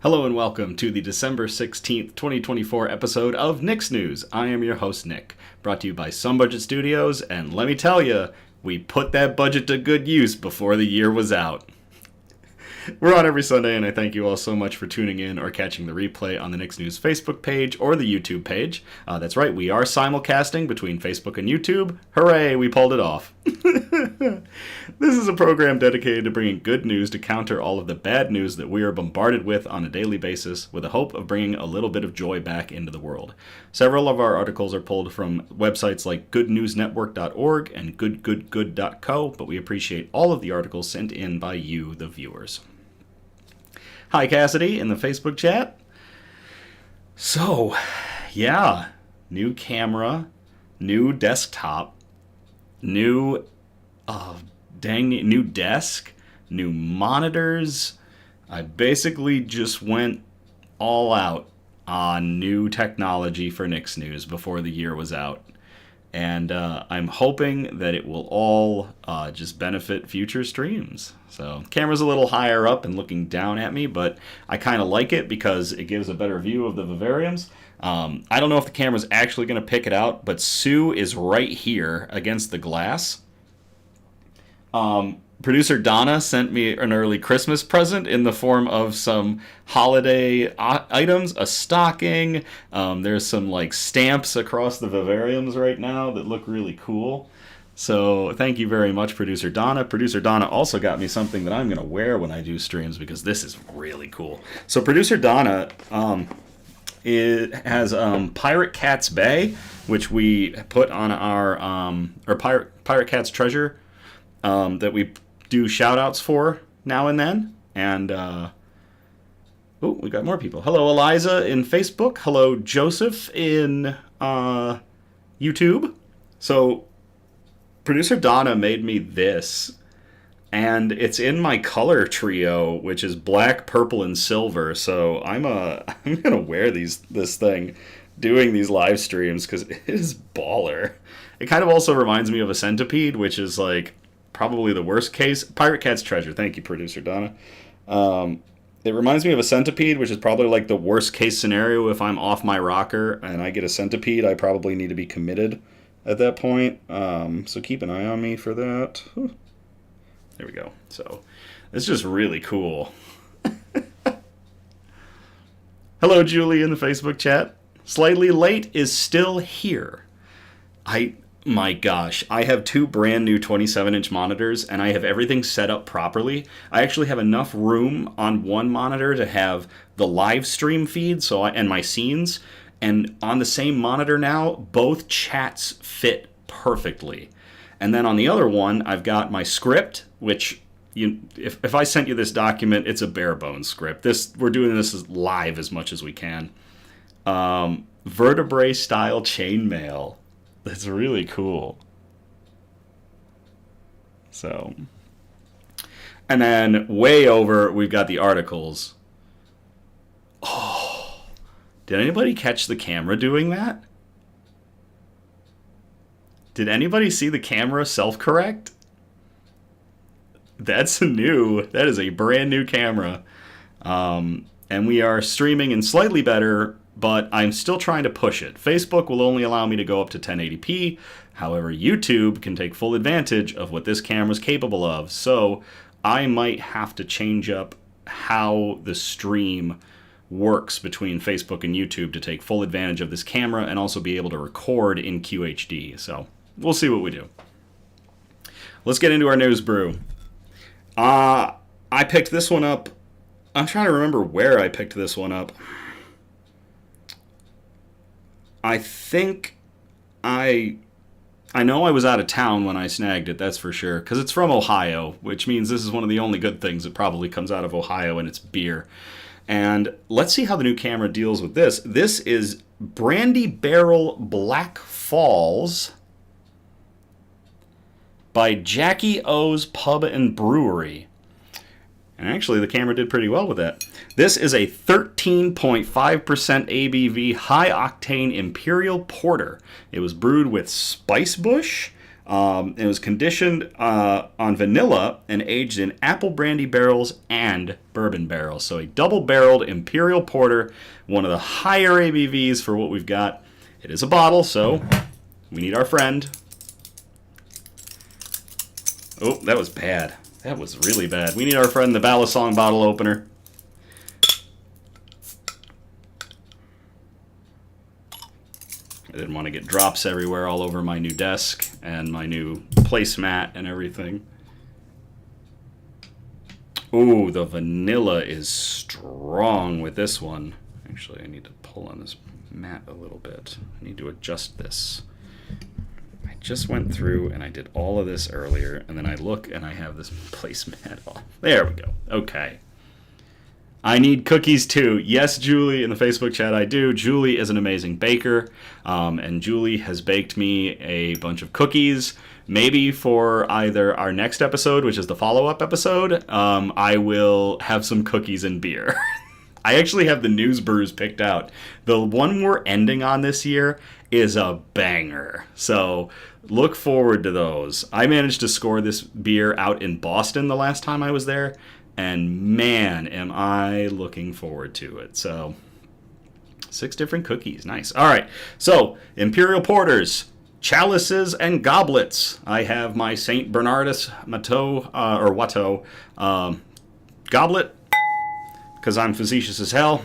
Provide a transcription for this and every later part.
Hello and welcome to the December 16th, 2024 episode of Nick's News. I am your host, Nick, brought to you by Some Budget Studios, and let me tell you, we put that budget to good use before the year was out. We're on every Sunday, and I thank you all so much for tuning in or catching the replay on the Nick's News Facebook page or the YouTube page. That's right, we are simulcasting between Facebook and YouTube. Hooray, we pulled it off. This is a program dedicated to bringing good news to counter all of the bad news that we are bombarded with on a daily basis, with the hope of bringing a little bit of joy back into the world. Several of our articles are pulled from websites like goodnewsnetwork.org and goodgoodgood.co, but we appreciate all of the articles sent in by you, the viewers. Hi, Cassidy, in the Facebook chat. So, yeah, new camera, new desktop, new desk, new monitors. I basically just went all out on new technology for Nick's News before the year was out. And I'm hoping that it will all just benefit future streams. So, camera's a little higher up and looking down at me, but I kind of like it because it gives a better view of the vivariums. I don't know if the camera's actually going to pick it out, but Sue is right here against the glass. Producer Donna sent me an early Christmas present in the form of some holiday items, a stocking. There's some like stamps across the vivariums right now that look really cool. So thank you very much, Producer Donna. Producer Donna also got me something that I'm going to wear when I do streams because this is really cool. So Producer Donna has Pirate Cat's Bay, which we put on our or Pirate Cat's Treasure that we do shout-outs for now and then. And, we got more people. Hello, Eliza in Facebook. Hello, Joseph in YouTube. So, Producer Donna made me this, and it's in my color trio, which is black, purple, and silver. So, I'm gonna wear this thing doing these live streams because it is baller. It kind of also reminds me of a centipede, which is like probably the worst case. Pirate Cat's Treasure. Thank you, Producer Donna. It reminds me of a centipede, which is probably like the worst case scenario. If I'm off my rocker and I get a centipede, I probably need to be committed at that point. So keep an eye on me for that. There we go. So it's just really cool. Hello, Julie in the Facebook chat. Slightly late is still here. My gosh, I have two brand new 27-inch monitors, and I have everything set up properly. I actually have enough room on one monitor to have the live stream feed and my scenes, and on the same monitor now, both chats fit perfectly. And then on the other one, I've got my script, which if I sent you this document, it's a bare bones script. We're doing this as live as much as we can. Vertebrae style chainmail. That's really cool. So, and then way over, we've got the articles. Oh, did anybody catch the camera doing that? Did anybody see the camera self-correct? That is a brand new camera. And we are streaming in slightly better, but I'm still trying to push it. Facebook will only allow me to go up to 1080p. However, YouTube can take full advantage of what this camera is capable of. So I might have to change up how the stream works between Facebook and YouTube to take full advantage of this camera and also be able to record in QHD. So we'll see what we do. Let's get into our news brew. I picked this one up. I'm trying to remember where I picked this one up. I think I know I was out of town when I snagged it, that's for sure, because it's from Ohio, which means this is one of the only good things that probably comes out of Ohio, and it's beer. And let's see how the new camera deals with this. This is Brandy Barrel Black Falls by Jackie O's Pub and Brewery. And actually, the camera did pretty well with that. This is a 13.5% ABV high-octane Imperial Porter. It was brewed with spicebush, It was conditioned on vanilla and aged in apple brandy barrels and bourbon barrels. So a double-barreled Imperial Porter, one of the higher ABVs for what we've got. It is a bottle, so we need our friend. Oh, that was bad. That was really bad. We need our friend, the Balisong bottle opener. I didn't want to get drops everywhere all over my new desk and my new placemat and everything. Ooh, the vanilla is strong with this one. Actually, I need to pull on this mat a little bit. I need to adjust this. I just went through and I did all of this earlier, and then I look and I have this placemat off. There we go. Okay. I need cookies too. Yes, Julie, in the Facebook chat, I do. Julie is an amazing baker, and Julie has baked me a bunch of cookies. Maybe for either our next episode, which is the follow-up episode, I will have some cookies and beer. I actually have the news brews picked out. The one we're ending on this year is a banger. So look forward to those. I managed to score this beer out in Boston the last time I was there. And man, am I looking forward to it. So 6 different cookies. Nice. All right. So Imperial Porters, chalices, and goblets. I have my St. Bernardus Watteau goblet because I'm facetious as hell.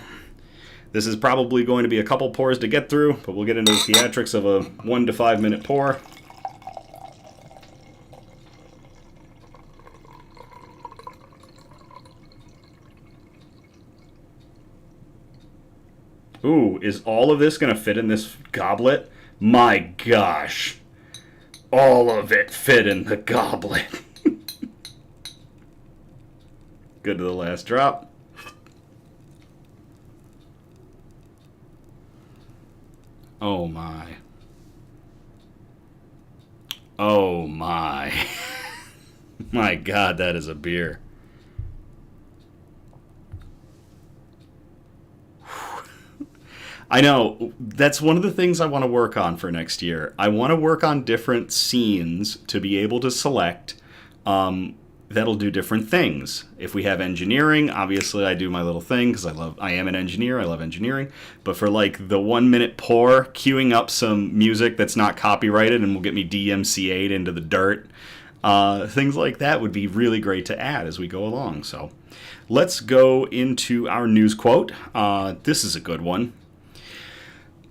This is probably going to be a couple pours to get through, but we'll get into the theatrics of a 1 to 5 minute pour. Ooh, is all of this going to fit in this goblet? My gosh. All of it fit in the goblet. Good to the last drop. Oh my. Oh my. My God, that is a beer. I know, that's one of the things I want to work on for next year. I want to work on different scenes to be able to select that'll do different things. If we have engineering, obviously I do my little thing because I am an engineer, I love engineering. But for like the 1 minute pour, queuing up some music that's not copyrighted and will get me DMCA'd into the dirt, things like that would be really great to add as we go along. So let's go into our news quote. This is a good one.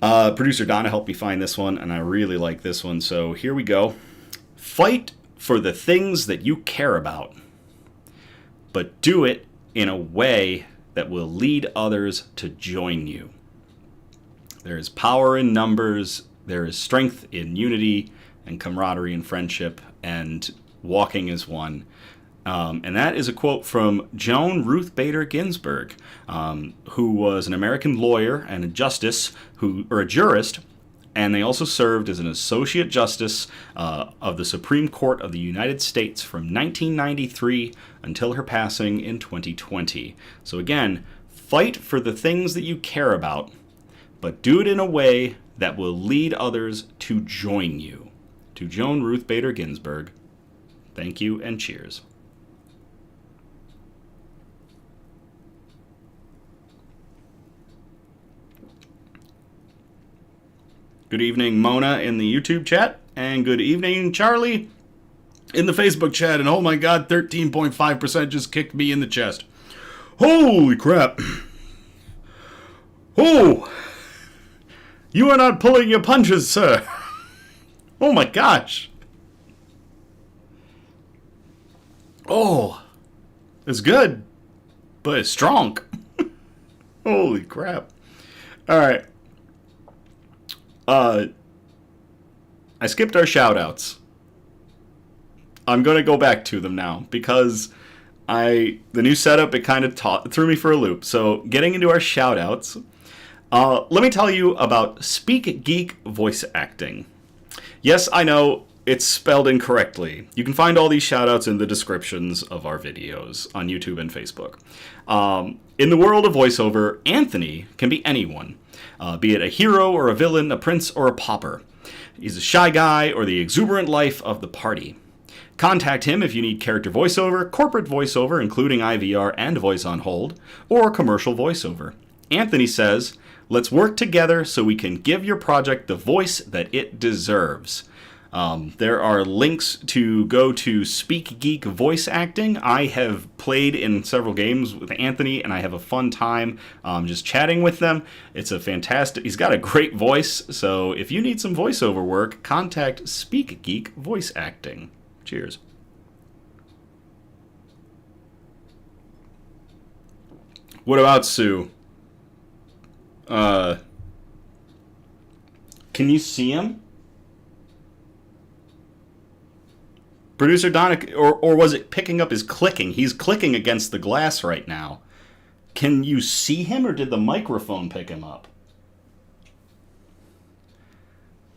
Producer Donna helped me find this one, and I really like this one, so here we go. Fight for the things that you care about, but do it in a way that will lead others to join you. There is power in numbers, there is strength in unity, and camaraderie and friendship, and walking as one. And that is a quote from Joan Ruth Bader Ginsburg, who was an American lawyer and a jurist, and they also served as an associate justice of the Supreme Court of the United States from 1993 until her passing in 2020. So again, fight for the things that you care about, but do it in a way that will lead others to join you. To Joan Ruth Bader Ginsburg, thank you and cheers. Good evening, Mona, in the YouTube chat. And good evening, Charlie, in the Facebook chat. And oh my God, 13.5% just kicked me in the chest. Holy crap. Oh, you are not pulling your punches, sir. Oh my gosh. Oh, it's good, but it's strong. Holy crap. All right. I skipped our shout-outs. I'm going to go back to them now because the new setup, it kind of threw me for a loop. So getting into our shout-outs, let me tell you about Speek Geek Voice Acting. Yes, I know it's spelled incorrectly. You can find all these shout-outs in the descriptions of our videos on YouTube and Facebook. In the world of voiceover, Anthony can be anyone. Be it a hero or a villain, a prince or a pauper. He's a shy guy or the exuberant life of the party. Contact him if you need character voiceover, corporate voiceover, including IVR and voice on hold, or commercial voiceover. Anthony says, let's work together so we can give your project the voice that it deserves. There are links to go to Speek Geek Voice Acting. I have played in several games with Anthony, and I have a fun time just chatting with them. It's a fantastic... He's got a great voice, so if you need some voiceover work, contact Speek Geek Voice Acting. Cheers. What about Sue? Can you see him? Producer Donna, or was it picking up his clicking? He's clicking against the glass right now. Can you see him, or did the microphone pick him up?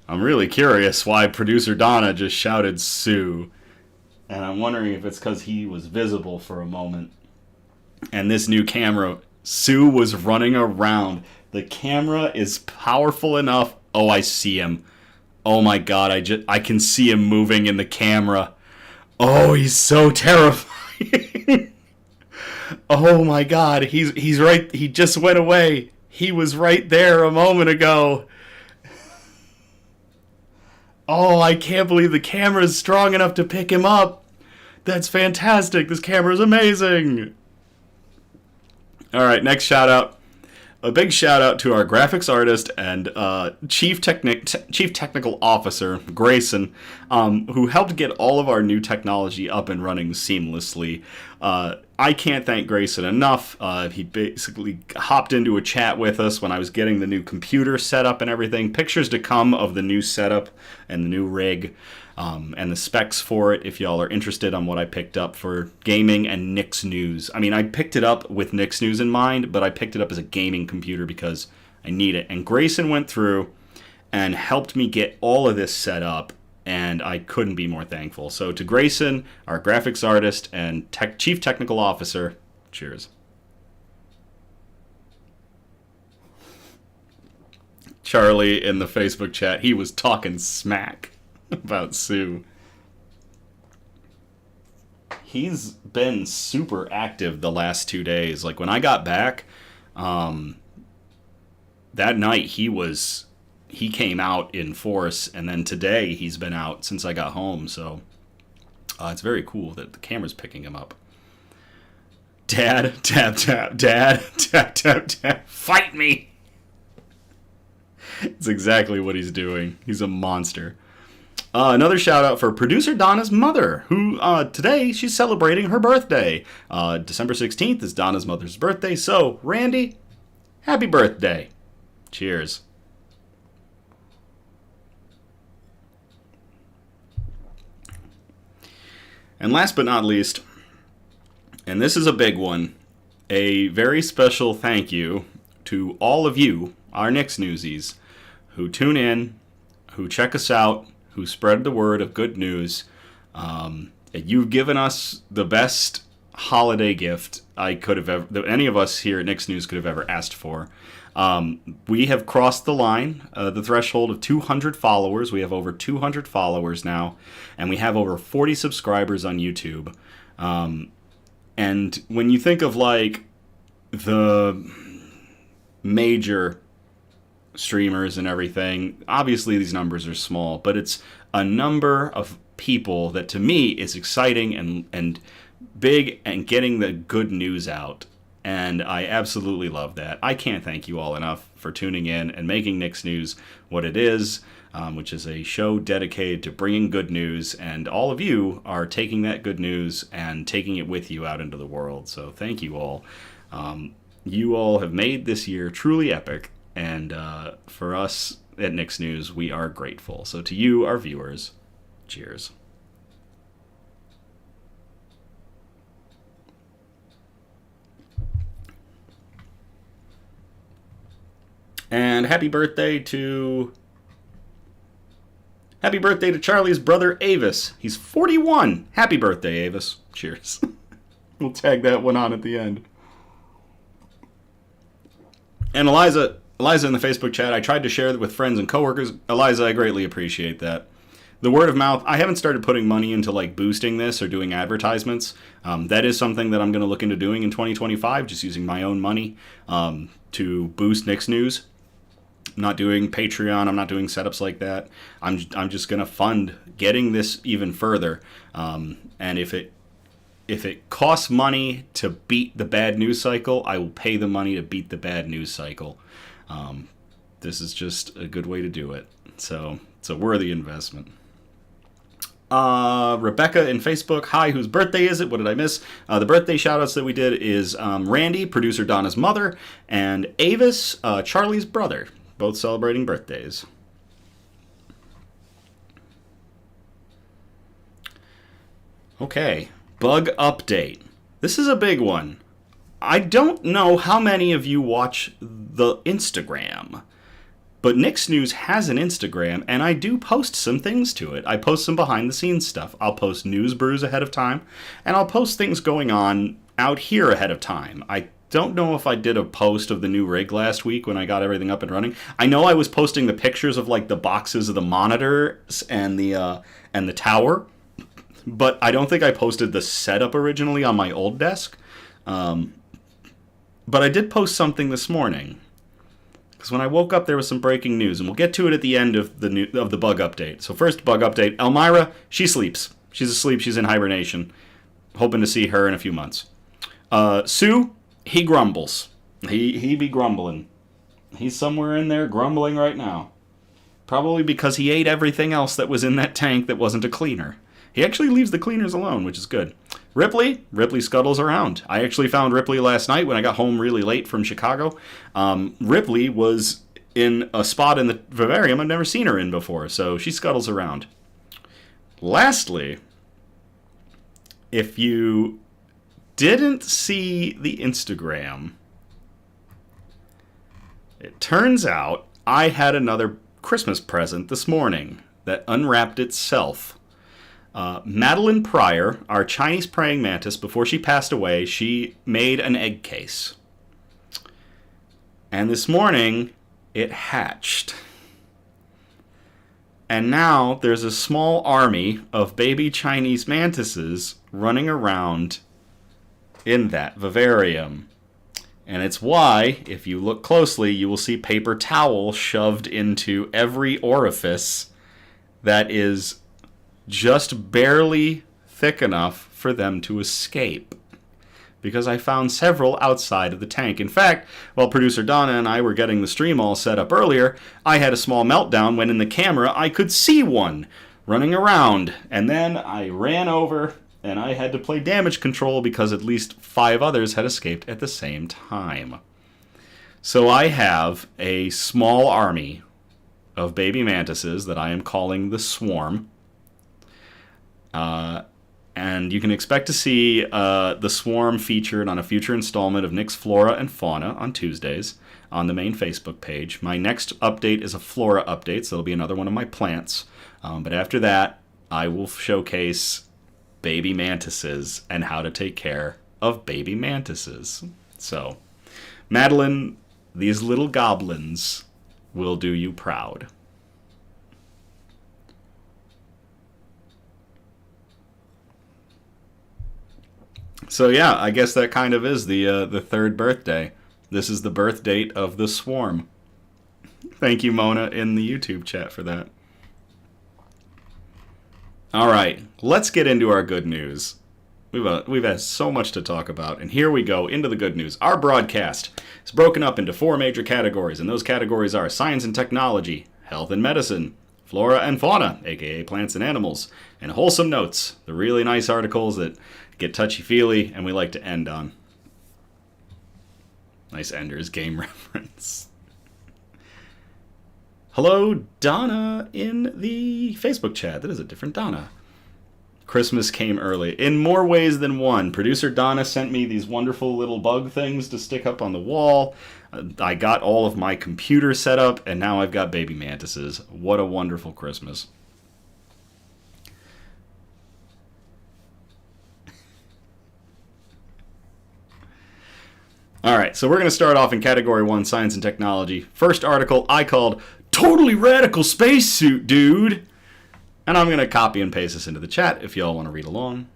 I'm really curious why Producer Donna just shouted Sue. And I'm wondering if it's because he was visible for a moment. And this new camera, Sue was running around. The camera is powerful enough. Oh, I see him. Oh my god, I can see him moving in the camera. Oh, he's so terrifying. Oh my god, he's right. He just went away. He was right there a moment ago. Oh, I can't believe the camera is strong enough to pick him up. That's fantastic. This camera is amazing. All right, next shout out. A big shout out to our graphics artist and chief technical officer, Grayson, who helped get all of our new technology up and running seamlessly. I can't thank Grayson enough. He basically hopped into a chat with us when I was getting the new computer set up and everything. Pictures to come of the new setup and the new rig. And the specs for it, if y'all are interested on what I picked up for gaming and Nick's News. I mean, I picked it up with Nick's News in mind, but I picked it up as a gaming computer because I need it. And Grayson went through and helped me get all of this set up, and I couldn't be more thankful. So to Grayson, our graphics artist and chief technical officer, cheers. Charlie in the Facebook chat, he was talking smack about Sue. He's been super active the last 2 days. Like when I got back, that night he came out in force, and then today he's been out since I got home. So it's very cool that the camera's picking him up. Dad, tap tap, dad, tap tap tap, fight me. It's exactly what he's doing. He's a monster. Another shout out for producer Donna's mother, who today she's celebrating her birthday. December 16th is Donna's mother's birthday. So, Randy, happy birthday. Cheers. And last but not least, and this is a big one, a very special thank you to all of you, our Nick's Newsies, who tune in, who check us out, who spread the word of good news. You've given us the best holiday gift that any of us here at Nick's News could have ever asked for. We have crossed the line, the threshold of 200 followers. We have over 200 followers now, and we have over 40 subscribers on YouTube. And when you think of like the major streamers and everything, obviously these numbers are small, but it's a number of people that to me is exciting and big and getting the good news out, and I absolutely love that. I can't thank you all enough for tuning in and making Nick's News what it is, which is a show dedicated to bringing good news, and all of you are taking that good news and taking it with you out into the world, so thank you all. You all have made this year truly epic. And for us at Nick's News, we are grateful. So to you, our viewers, cheers. And happy birthday to Charlie's brother Avis. He's 41. Happy birthday, Avis. Cheers. We'll tag that one on at the end. And Eliza Eliza in the Facebook chat, I tried to share it with friends and coworkers. Eliza, I greatly appreciate that. The word of mouth, I haven't started putting money into like boosting this or doing advertisements. That is something that I'm going to look into doing in 2025, just using my own money to boost Nick's News. I'm not doing Patreon. I'm not doing setups like that. I'm just going to fund getting this even further. And if it costs money to beat the bad news cycle, I will pay the money to beat the bad news cycle. This is just a good way to do it. So it's a worthy investment. Rebecca in Facebook, hi, whose birthday is it? What did I miss? The birthday shoutouts that we did is Randy, producer Donna's mother, and Avis, Charlie's brother, both celebrating birthdays. Okay, bug update. This is a big one. I don't know how many of you watch the Instagram. But Nick's News has an Instagram, and I do post some things to it. I post some behind-the-scenes stuff. I'll post news brews ahead of time, and I'll post things going on out here ahead of time. I don't know if I did a post of the new rig last week when I got everything up and running. I know I was posting the pictures of like the boxes of the monitors and the tower, but I don't think I posted the setup originally on my old desk. But I did post something this morning. Because when I woke up, there was some breaking news, and we'll get to it at the end of the bug update. So first, bug update. Elmira, she sleeps. She's asleep. She's in hibernation. Hoping to see her in a few months. Sue, he grumbles. He be grumbling. He's somewhere in there grumbling right now. Probably because he ate everything else that was in that tank that wasn't a cleaner. He actually leaves the cleaners alone, which is good. Ripley scuttles around. I actually found Ripley last night when I got home really late from Chicago. Ripley was in a spot in the vivarium I've never seen her in before, so she scuttles around. Lastly, if you didn't see the Instagram, it turns out I had another Christmas present this morning that unwrapped itself. Madeline Pryor, our Chinese praying mantis, before she passed away, she made an egg case. And this morning, it hatched. And now there's a small army of baby Chinese mantises running around in that vivarium. And it's why, if you look closely, you will see paper towel shoved into every orifice that is just barely thick enough for them to escape. Because I found several outside of the tank. In fact, while producer Donna and I were getting the stream all set up earlier, I had a small meltdown when in the camera I could see one running around. And then I ran over and I had to play damage control because at least 5 others had escaped at the same time. So I have a small army of baby mantises that I am calling the Swarm. And you can expect to see the Swarm featured on a future installment of Nick's Flora and Fauna on Tuesdays on the main Facebook page. My next update is a Flora update, so it'll be another one of my plants. But after that, I will showcase baby mantises and how to take care of baby mantises. So, Madeline, these little goblins will do you proud. So yeah, I guess that kind of is the third birthday. This is the birth date of the Swarm. Thank you, Mona, in the YouTube chat for that. All right, let's get into our good news. We've had so much to talk about, and here we go into the good news. Our broadcast is broken up into 4 major categories, and those categories are science and technology, health and medicine, flora and fauna, aka plants and animals, and wholesome notes, the really nice articles that get touchy-feely, and we like to end on. Nice Ender's Game reference. Hello, Donna in the Facebook chat. That is a different Donna. Christmas came early. In more ways than one. Producer Donna sent me these wonderful little bug things to stick up on the wall. I got all of my computer set up, and now I've got baby mantises. What a wonderful Christmas. All right, so we're going to start off in Category 1, Science and Technology. First article I called Totally Radical Spacesuit, Dude. And I'm going to copy and paste this into the chat if y'all want to read along.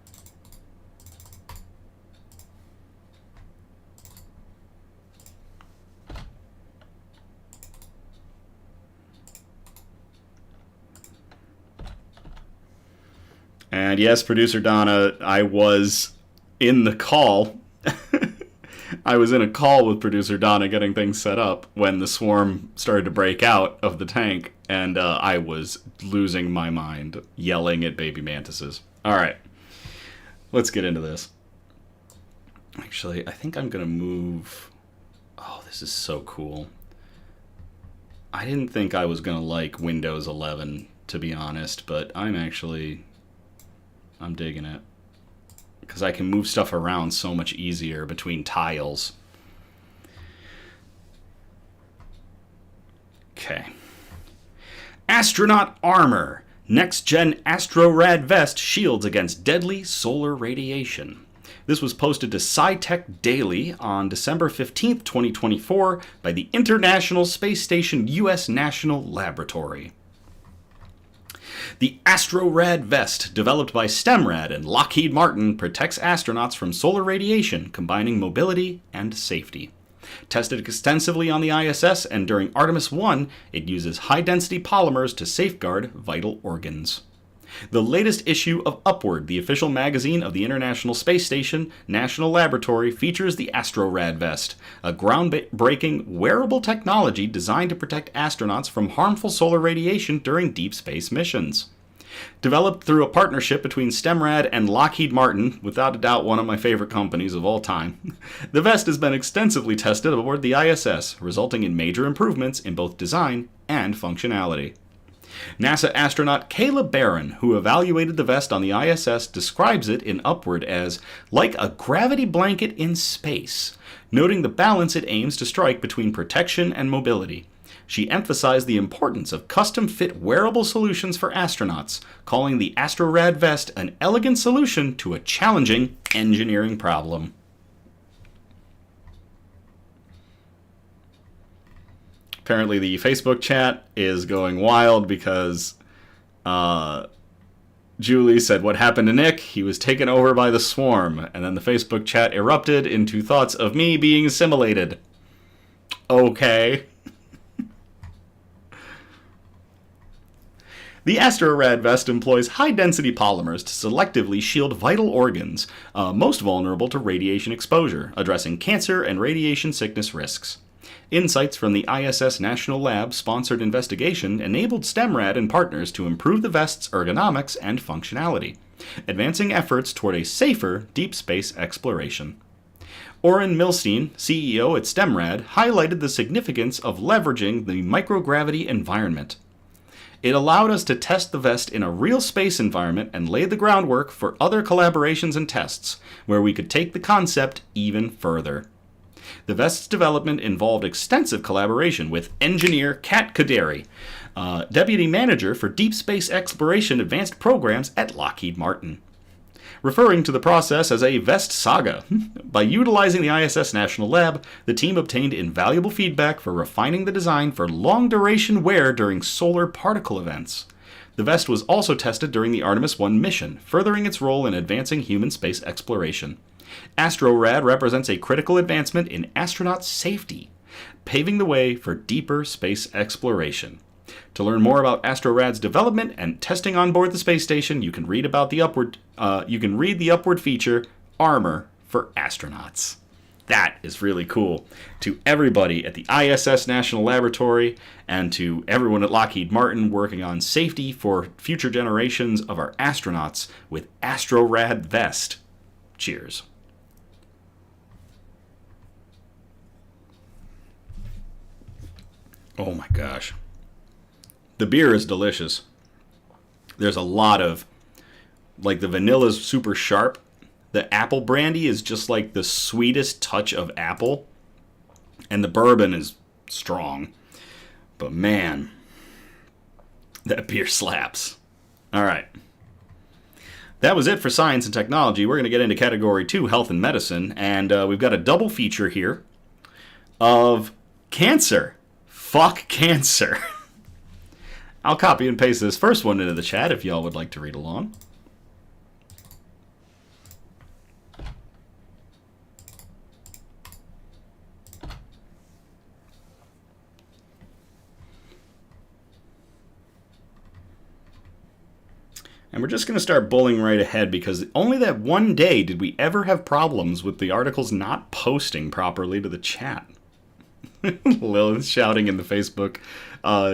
And yes, producer Donna, I was in the call. I was in a call with producer Donna getting things set up when the swarm started to break out of the tank, and I was losing my mind, yelling at baby mantises. All right, let's get into this. Actually, I think I'm going to move... Oh, this is so cool. I didn't think I was going to like Windows 11, to be honest, but I'm digging it. Because I can move stuff around so much easier between tiles. Okay. Astronaut armor. Next-gen AstroRad vest shields against deadly solar radiation. This was posted to SciTech Daily on December 15th, 2024 by the International Space Station U.S. National Laboratory. The AstroRad vest, developed by STEMRAD and Lockheed Martin, protects astronauts from solar radiation, combining mobility and safety. Tested extensively on the ISS and during Artemis 1, it uses high-density polymers to safeguard vital organs. The latest issue of Upward, the official magazine of the International Space Station National Laboratory, features the AstroRad vest, a groundbreaking wearable technology designed to protect astronauts from harmful solar radiation during deep space missions. Developed through a partnership between STEMRAD and Lockheed Martin, without a doubt one of my favorite companies of all time, the vest has been extensively tested aboard the ISS, resulting in major improvements in both design and functionality. NASA astronaut Kayla Barron, who evaluated the vest on the ISS, describes it in Upward as like a gravity blanket in space, noting the balance it aims to strike between protection and mobility. She emphasized the importance of custom-fit wearable solutions for astronauts, calling the AstroRad vest an elegant solution to a challenging engineering problem. Apparently the Facebook chat is going wild because Julie said, "What happened to Nick? He was taken over by the swarm." And then the Facebook chat erupted into thoughts of me being assimilated. Okay. The AstroRad vest employs high-density polymers to selectively shield vital organs, most vulnerable to radiation exposure, addressing cancer and radiation sickness risks. Insights from the ISS National Lab-sponsored investigation enabled STEMRAD and partners to improve the vest's ergonomics and functionality, advancing efforts toward a safer deep space exploration. Oren Milstein, CEO at STEMRAD, highlighted the significance of leveraging the microgravity environment. It allowed us to test the vest in a real space environment and lay the groundwork for other collaborations and tests, where we could take the concept even further. The vest's development involved extensive collaboration with engineer Kat Kaderi, deputy manager for deep space exploration advanced programs at Lockheed Martin, referring to the process as a vest saga. By utilizing the ISS National Lab, the team obtained invaluable feedback for refining the design for long-duration wear during solar particle events. The vest was also tested during the Artemis 1 mission, furthering its role in advancing human space exploration. AstroRad represents a critical advancement in astronaut safety, paving the way for deeper space exploration. To learn more about AstroRad's development and testing on board the space station, you can read the Upward feature, Armor for Astronauts. That is really cool. To everybody at the ISS National Laboratory and to everyone at Lockheed Martin working on safety for future generations of our astronauts with AstroRad vest. Cheers. Oh my gosh. The beer is delicious. There's a lot of, like, the vanilla's super sharp. The apple brandy is just like the sweetest touch of apple. And the bourbon is strong. But man, that beer slaps. All right. That was it for science and technology. We're going to get into category 2, health and medicine. And we've got a double feature here. of cancer. Fuck cancer. I'll copy and paste this first one into the chat if y'all would like to read along. And we're just going to start bowling right ahead because only that one day did we ever have problems with the articles not posting properly to the chat. Lilith shouting in the Facebook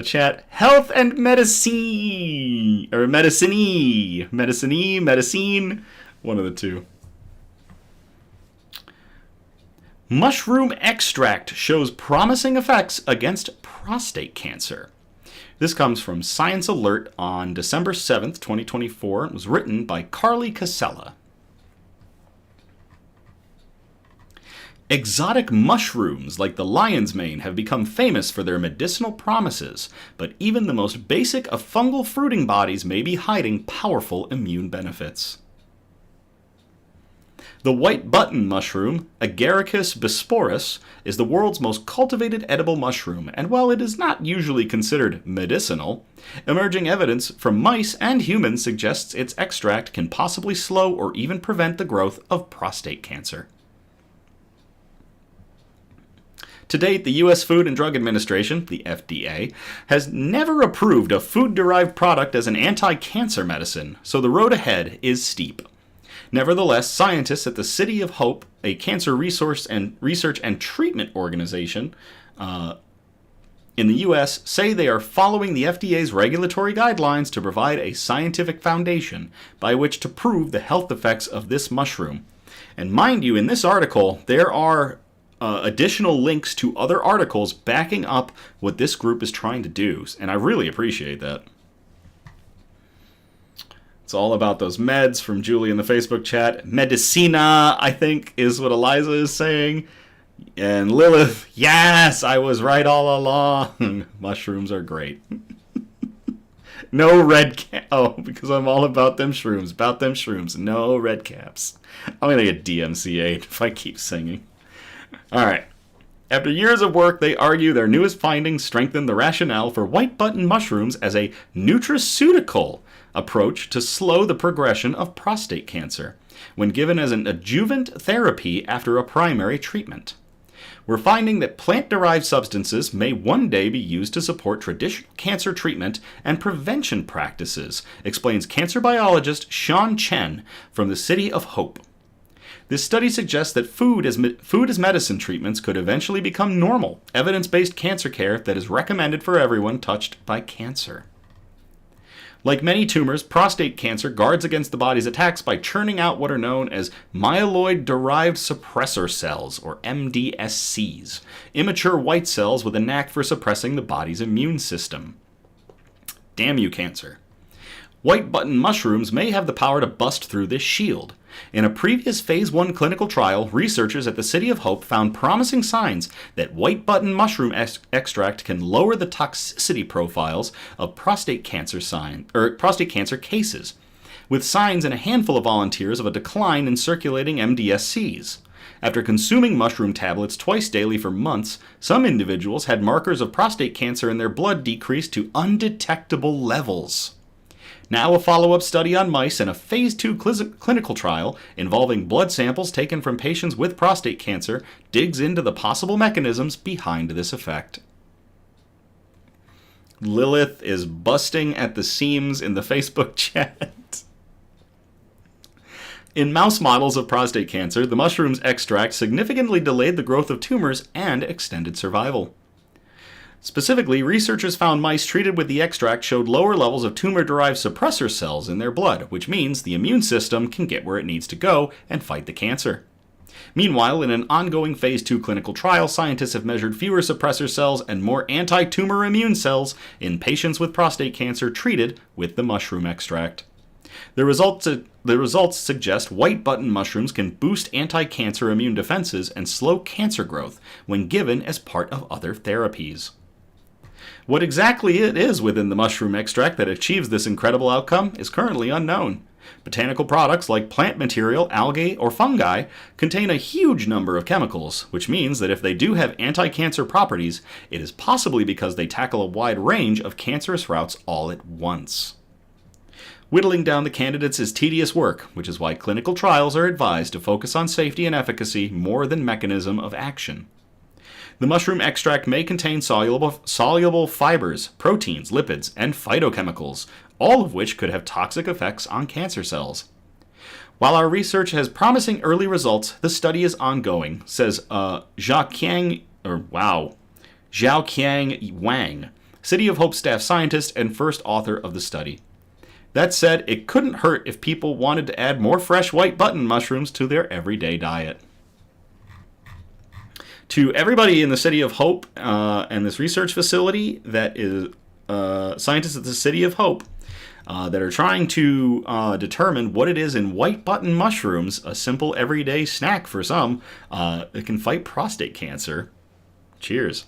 chat, health and medicine, or medicine, one of the two. Mushroom extract shows promising effects against prostate cancer. This comes from Science Alert on December 7th, 2024. It was written by Carly Casella. Exotic mushrooms like the lion's mane have become famous for their medicinal promises, but even the most basic of fungal fruiting bodies may be hiding powerful immune benefits. The white button mushroom, Agaricus bisporus, is the world's most cultivated edible mushroom, and while it is not usually considered medicinal, emerging evidence from mice and humans suggests its extract can possibly slow or even prevent the growth of prostate cancer. To date, the U.S. Food and Drug Administration, the FDA, has never approved a food-derived product as an anti-cancer medicine, so the road ahead is steep. Nevertheless, scientists at the City of Hope, a cancer research and treatment organization in the U.S., say they are following the FDA's regulatory guidelines to provide a scientific foundation by which to prove the health effects of this mushroom. And mind you, in this article, there are additional links to other articles backing up what this group is trying to do, and I really appreciate that. It's all about those meds from Julie in the Facebook chat. Medicina, I think, is what Eliza is saying. And Lilith, yes, I was right all along. Mushrooms are great. No red cap. Oh, because I'm all about them shrooms. No red caps. I'm going to get DMCA'd if I keep singing. All right. After years of work, they argue their newest findings strengthen the rationale for white button mushrooms as a nutraceutical approach to slow the progression of prostate cancer when given as an adjuvant therapy after a primary treatment. We're finding that plant-derived substances may one day be used to support traditional cancer treatment and prevention practices, explains cancer biologist Sean Chen from the City of Hope. This study suggests that food as medicine treatments could eventually become normal, evidence-based cancer care that is recommended for everyone touched by cancer. Like many tumors, prostate cancer guards against the body's attacks by churning out what are known as myeloid-derived suppressor cells, or MDSCs, immature white cells with a knack for suppressing the body's immune system. Damn you, cancer. White button mushrooms may have the power to bust through this shield. In a previous Phase 1 clinical trial, researchers at the City of Hope found promising signs that white button mushroom extract can lower the toxicity profiles of prostate cancer cases, with signs in a handful of volunteers of a decline in circulating MDSCs. After consuming mushroom tablets twice daily for months, some individuals had markers of prostate cancer in their blood decrease to undetectable levels. Now a follow-up study on mice and a Phase 2 clinical trial involving blood samples taken from patients with prostate cancer digs into the possible mechanisms behind this effect. Lilith is busting at the seams in the Facebook chat. In mouse models of prostate cancer, the mushroom's extract significantly delayed the growth of tumors and extended survival. Specifically, researchers found mice treated with the extract showed lower levels of tumor-derived suppressor cells in their blood, which means the immune system can get where it needs to go and fight the cancer. Meanwhile, in an ongoing Phase 2 clinical trial, scientists have measured fewer suppressor cells and more anti-tumor immune cells in patients with prostate cancer treated with the mushroom extract. The results suggest white button mushrooms can boost anti-cancer immune defenses and slow cancer growth when given as part of other therapies. What exactly it is within the mushroom extract that achieves this incredible outcome is currently unknown. Botanical products like plant material, algae, or fungi contain a huge number of chemicals, which means that if they do have anti-cancer properties, it is possibly because they tackle a wide range of cancerous routes all at once. Whittling down the candidates is tedious work, which is why clinical trials are advised to focus on safety and efficacy more than mechanism of action. The mushroom extract may contain soluble fibers, proteins, lipids, and phytochemicals, all of which could have toxic effects on cancer cells. While our research has promising early results, the study is ongoing, says Xiaoqiang Wang, City of Hope staff scientist and first author of the study. That said, it couldn't hurt if people wanted to add more fresh white button mushrooms to their everyday diet. To everybody in the City of Hope and this research facility that is scientists at the City of Hope that are trying to determine what it is in white button mushrooms, a simple everyday snack for some, that can fight prostate cancer. Cheers.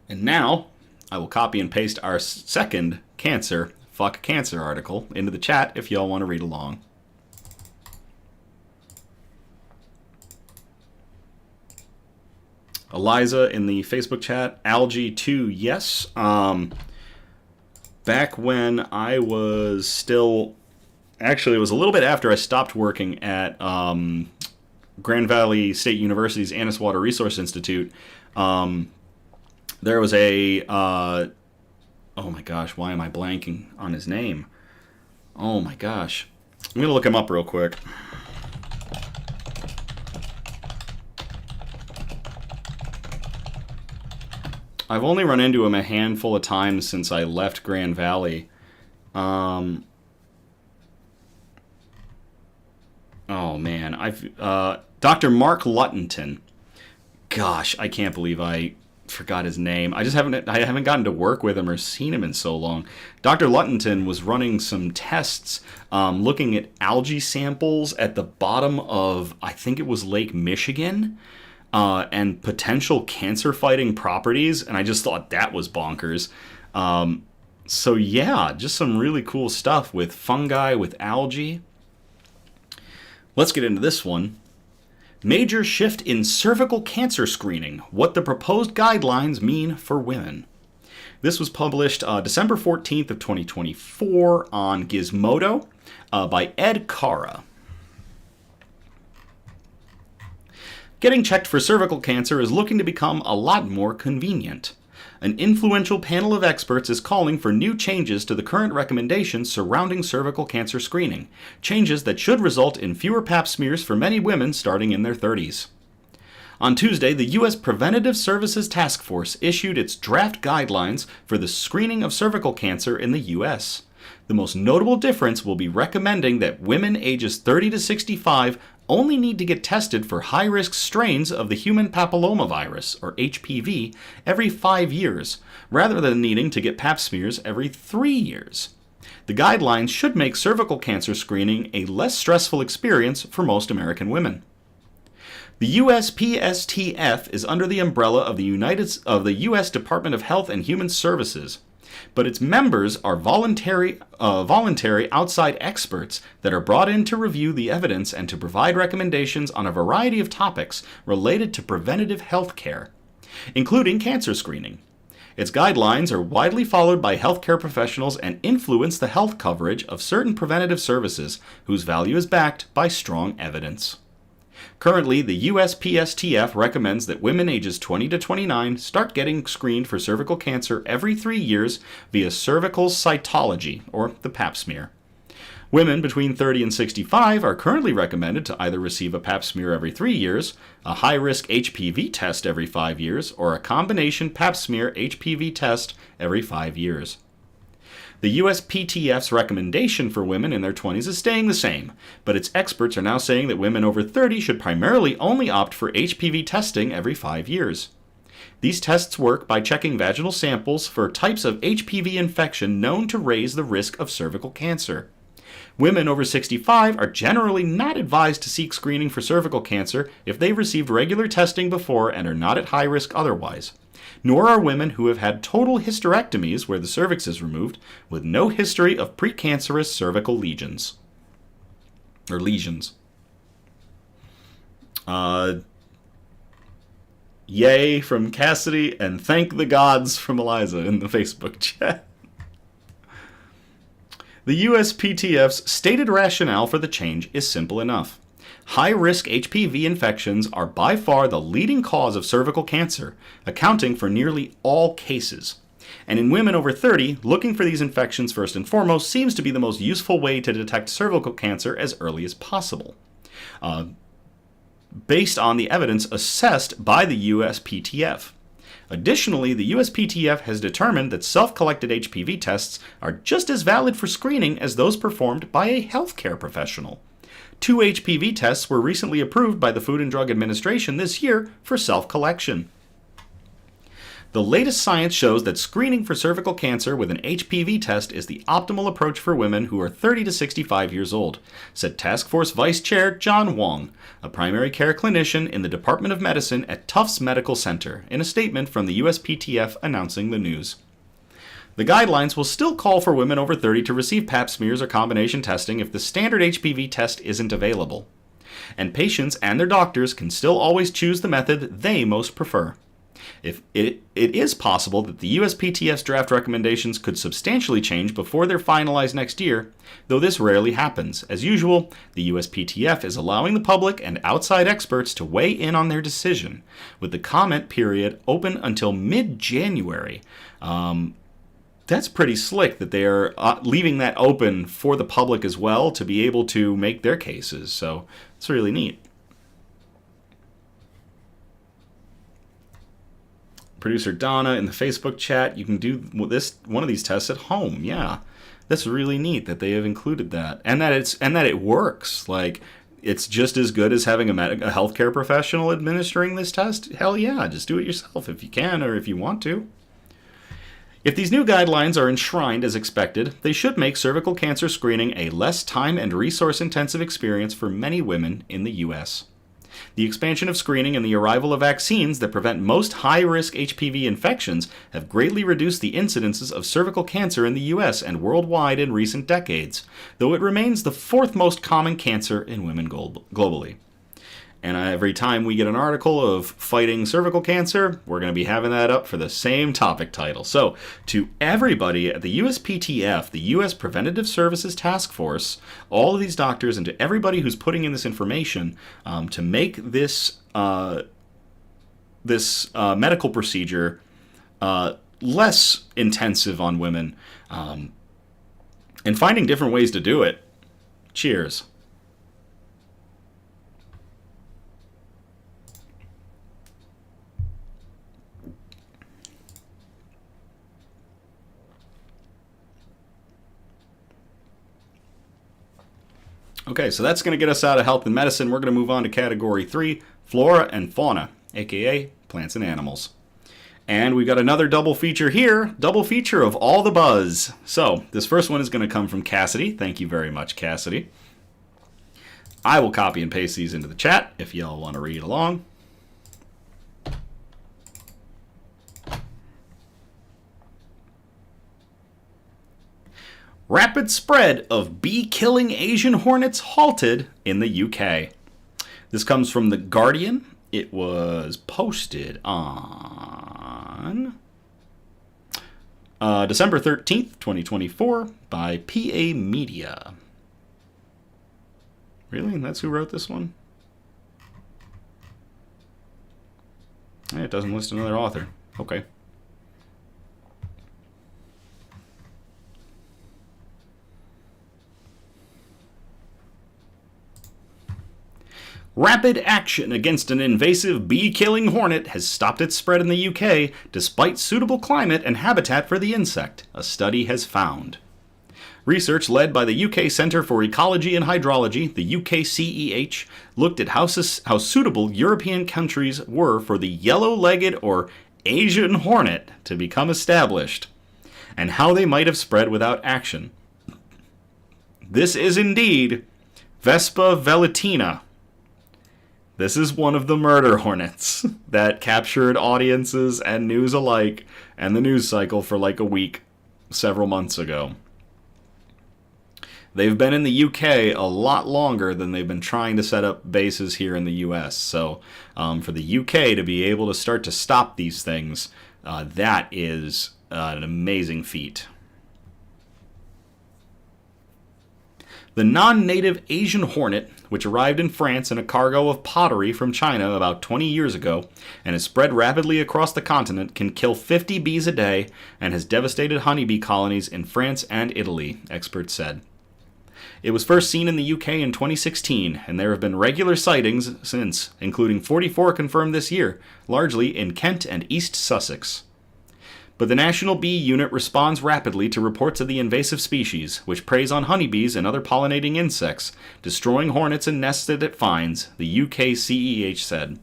And now, I will copy and paste our second Fuck Cancer article into the chat if y'all want to read along. Eliza in the Facebook chat, Algae2, yes. Back when I was still... Actually, it was a little bit after I stopped working at Grand Valley State University's Annis Water Resource Institute. There was a... oh my gosh, why am I blanking on his name? Oh my gosh. I'm going to look him up real quick. I've only run into him a handful of times since I left Grand Valley. Oh man, Dr. Mark Luttington. Gosh, I can't believe I forgot his name. I haven't gotten to work with him or seen him in so long. Dr. Luttington was running some tests looking at algae samples at the bottom of, I think it was Lake Michigan, and potential cancer-fighting properties, and I just thought that was bonkers. So yeah, just some really cool stuff with fungi, with algae. Let's get into this one. Major shift in cervical cancer screening, what the proposed guidelines mean for women. This was published December 14th of 2024 on Gizmodo by Ed Cara. Getting checked for cervical cancer is looking to become a lot more convenient. An influential panel of experts is calling for new changes to the current recommendations surrounding cervical cancer screening, changes that should result in fewer pap smears for many women starting in their 30s. On Tuesday, the U.S. Preventative Services Task Force issued its draft guidelines for the screening of cervical cancer in the U.S. The most notable difference will be recommending that women ages 30 to 65 only need to get tested for high-risk strains of the human papillomavirus, or HPV, every 5 years, rather than needing to get pap smears every 3 years. The guidelines should make cervical cancer screening a less stressful experience for most American women. The USPSTF is under the umbrella of the U.S. Department of Health and Human Services, but its members are voluntary outside experts that are brought in to review the evidence and to provide recommendations on a variety of topics related to preventative health care, including cancer screening. Its guidelines are widely followed by healthcare professionals and influence the health coverage of certain preventative services whose value is backed by strong evidence. Currently, the USPSTF recommends that women ages 20 to 29 start getting screened for cervical cancer every 3 years via cervical cytology, or the pap smear. Women between 30 and 65 are currently recommended to either receive a pap smear every 3 years, a high-risk HPV test every 5 years, or a combination pap smear HPV test every 5 years. The USPTF's recommendation for women in their 20s is staying the same, but its experts are now saying that women over 30 should primarily only opt for HPV testing every 5 years. These tests work by checking vaginal samples for types of HPV infection known to raise the risk of cervical cancer. Women over 65 are generally not advised to seek screening for cervical cancer if they've received regular testing before and are not at high risk otherwise. Nor are women who have had total hysterectomies, where the cervix is removed, with no history of precancerous cervical lesions. Or lesions. Yay from Cassidy, and thank the gods from Eliza in the Facebook chat. The USPTF's stated rationale for the change is simple enough. High-risk HPV infections are by far the leading cause of cervical cancer, accounting for nearly all cases. And in women over 30, looking for these infections first and foremost seems to be the most useful way to detect cervical cancer as early as possible, based on the evidence assessed by the USPTF. Additionally, the USPTF has determined that self-collected HPV tests are just as valid for screening as those performed by a healthcare professional. 2 HPV tests were recently approved by the Food and Drug Administration this year for self-collection. The latest science shows that screening for cervical cancer with an HPV test is the optimal approach for women who are 30 to 65 years old, said Task Force Vice Chair John Wong, a primary care clinician in the Department of Medicine at Tufts Medical Center, in a statement from the USPTF announcing the news. The guidelines will still call for women over 30 to receive pap smears or combination testing if the standard HPV test isn't available. And patients and their doctors can still always choose the method they most prefer. If it is possible that the USPTF's draft recommendations could substantially change before they're finalized next year, though this rarely happens. As usual, the USPTF is allowing the public and outside experts to weigh in on their decision, with the comment period open until mid-January. That's pretty slick that they are leaving that open for the public as well to be able to make their cases. So it's really neat. Producer Donna in the Facebook chat, you can do one of these tests at home. Yeah, that's really neat that they have included that, and that it works. Like, it's just as good as having a healthcare professional administering this test. Hell yeah, just do it yourself if you can or if you want to. If these new guidelines are enshrined as expected, they should make cervical cancer screening a less time and resource-intensive experience for many women in the U.S. The expansion of screening and the arrival of vaccines that prevent most high-risk HPV infections have greatly reduced the incidences of cervical cancer in the U.S. and worldwide in recent decades, though it remains the 4th most common cancer in women globally. And every time we get an article of fighting cervical cancer, we're going to be having that up for the same topic title. So, to everybody at the USPTF, the U.S. Preventative Services Task Force, all of these doctors, and to everybody who's putting in this information to make this medical procedure less intensive on women, and finding different ways to do it, cheers. Okay, so that's going to get us out of health and medicine. We're going to move on to category 3, flora and fauna, aka plants and animals. And we've got another double feature here, double feature of all the buzz. So this first one is going to come from Cassidy. Thank you very much, Cassidy. I will copy and paste these into the chat if y'all want to read along. Rapid spread of bee-killing Asian hornets halted in the UK. This comes from The Guardian. It was posted on December 13th, 2024 by PA Media. Really? That's who wrote this one? It doesn't list another author. Okay. Rapid action against an invasive bee-killing hornet has stopped its spread in the UK despite suitable climate and habitat for the insect, a study has found. Research led by the UK Centre for Ecology and Hydrology, the UKCEH, looked at how suitable European countries were for the yellow-legged or Asian hornet to become established, and how they might have spread without action. This is indeed Vespa velutina. This is one of the murder hornets that captured audiences and news alike and the news cycle for like a week several months ago. They've been in the UK a lot longer than they've been trying to set up bases here in the US. So for the UK to be able to start to stop these things, that is an amazing feat. The non-native Asian hornet, which arrived in France in a cargo of pottery from China about 20 years ago and has spread rapidly across the continent, can kill 50 bees a day and has devastated honeybee colonies in France and Italy, experts said. It was first seen in the UK in 2016, and there have been regular sightings since, including 44 confirmed this year, largely in Kent and East Sussex. But the National Bee Unit responds rapidly to reports of the invasive species, which preys on honeybees and other pollinating insects, destroying hornets and nests that it finds, the UK CEH said.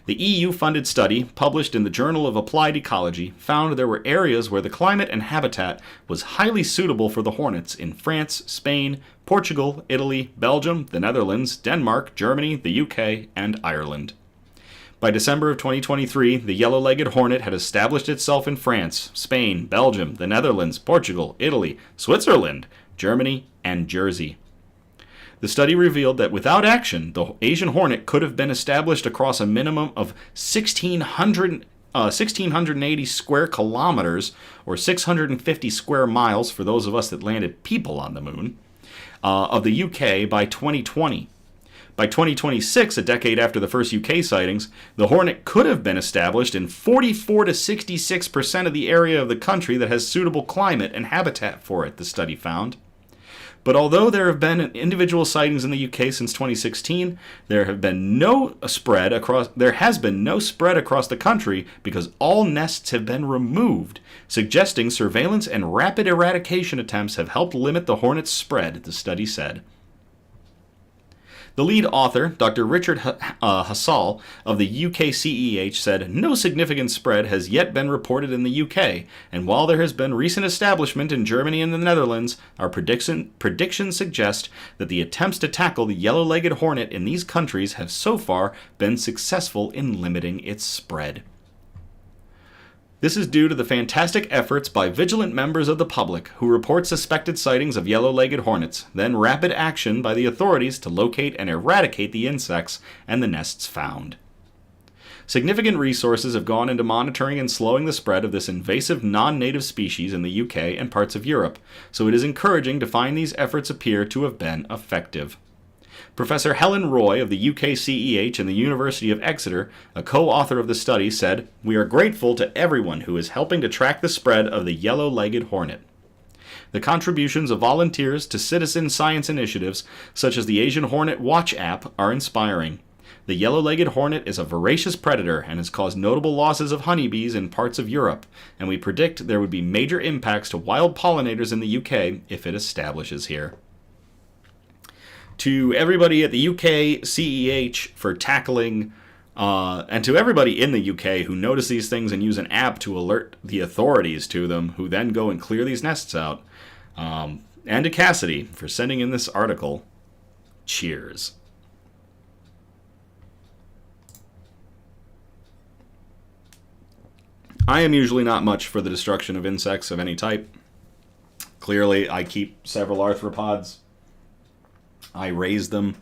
The EU-funded study, published in the Journal of Applied Ecology, found there were areas where the climate and habitat was highly suitable for the hornets in France, Spain, Portugal, Italy, Belgium, the Netherlands, Denmark, Germany, the UK, and Ireland. By December of 2023, the yellow-legged hornet had established itself in France, Spain, Belgium, the Netherlands, Portugal, Italy, Switzerland, Germany, and Jersey. The study revealed that without action, the Asian hornet could have been established across a minimum of 1,680 square kilometers, or 650 square miles for those of us that landed people on the moon, of the UK by 2020. By 2026, a decade after the first UK sightings, the hornet could have been established in 44 to 66% of the area of the country that has suitable climate and habitat for it, the study found. But although there have been individual sightings in the UK since 2016, there has been no spread across the country because all nests have been removed, suggesting surveillance and rapid eradication attempts have helped limit the hornet's spread, the study said. The lead author, Dr. Richard Hassall of the UK CEH, said no significant spread has yet been reported in the UK, and while there has been recent establishment in Germany and the Netherlands, our predictions suggest that the attempts to tackle the yellow-legged hornet in these countries have so far been successful in limiting its spread. This is due to the fantastic efforts by vigilant members of the public who report suspected sightings of yellow-legged hornets, then rapid action by the authorities to locate and eradicate the insects and the nests found. Significant resources have gone into monitoring and slowing the spread of this invasive non-native species in the UK and parts of Europe, so it is encouraging to find these efforts appear to have been effective. Professor Helen Roy of the UK CEH and the University of Exeter, a co-author of the study, said, "We are grateful to everyone who is helping to track the spread of the yellow-legged hornet. The contributions of volunteers to citizen science initiatives, such as the Asian Hornet Watch app, are inspiring. The yellow-legged hornet is a voracious predator and has caused notable losses of honeybees in parts of Europe, and we predict there would be major impacts to wild pollinators in the UK if it establishes here." To everybody at the UK CEH for tackling, and to everybody in the UK who notice these things and use an app to alert the authorities to them, who then go and clear these nests out, and to Cassidy for sending in this article, cheers. I am usually not much for the destruction of insects of any type. Clearly, I keep several arthropods. I raise them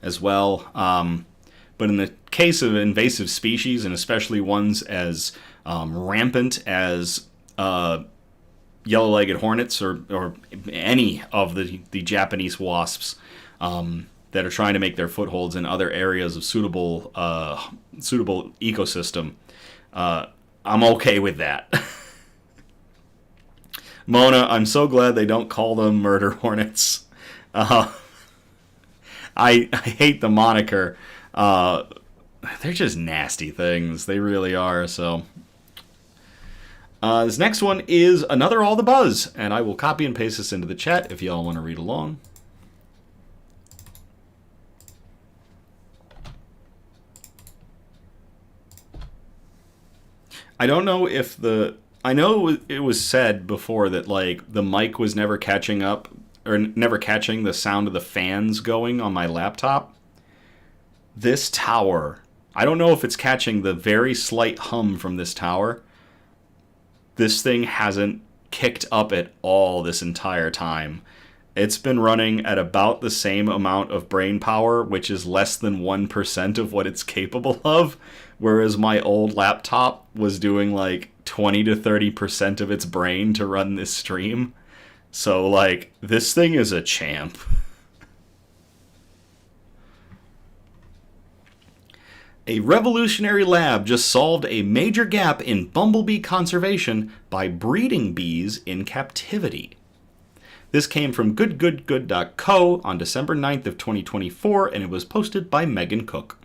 as well. But in the case of invasive species, and especially ones as rampant as yellow-legged hornets or any of the Japanese wasps that are trying to make their footholds in other areas of suitable ecosystem, I'm okay with that. Mona, I'm so glad they don't call them murder hornets. I hate the moniker. They're just nasty things. They really are. So this next one is another All the Buzz, and I will copy and paste this into the chat if y'all want to read along. I don't know if I know it was said before that like the mic was never catching up or never catching the sound of the fans going on my laptop. This tower, I don't know if it's catching the very slight hum from this tower. This thing hasn't kicked up at all this entire time. It's been running at about the same amount of brain power, which is less than 1% of what it's capable of, whereas my old laptop was doing like 20 to 30% of its brain to run this stream. So, like, this thing is a champ. A revolutionary lab just solved a major gap in bumblebee conservation by breeding bees in captivity. This came from goodgoodgood.co on December 9th of 2024, and it was posted by Megan Cook.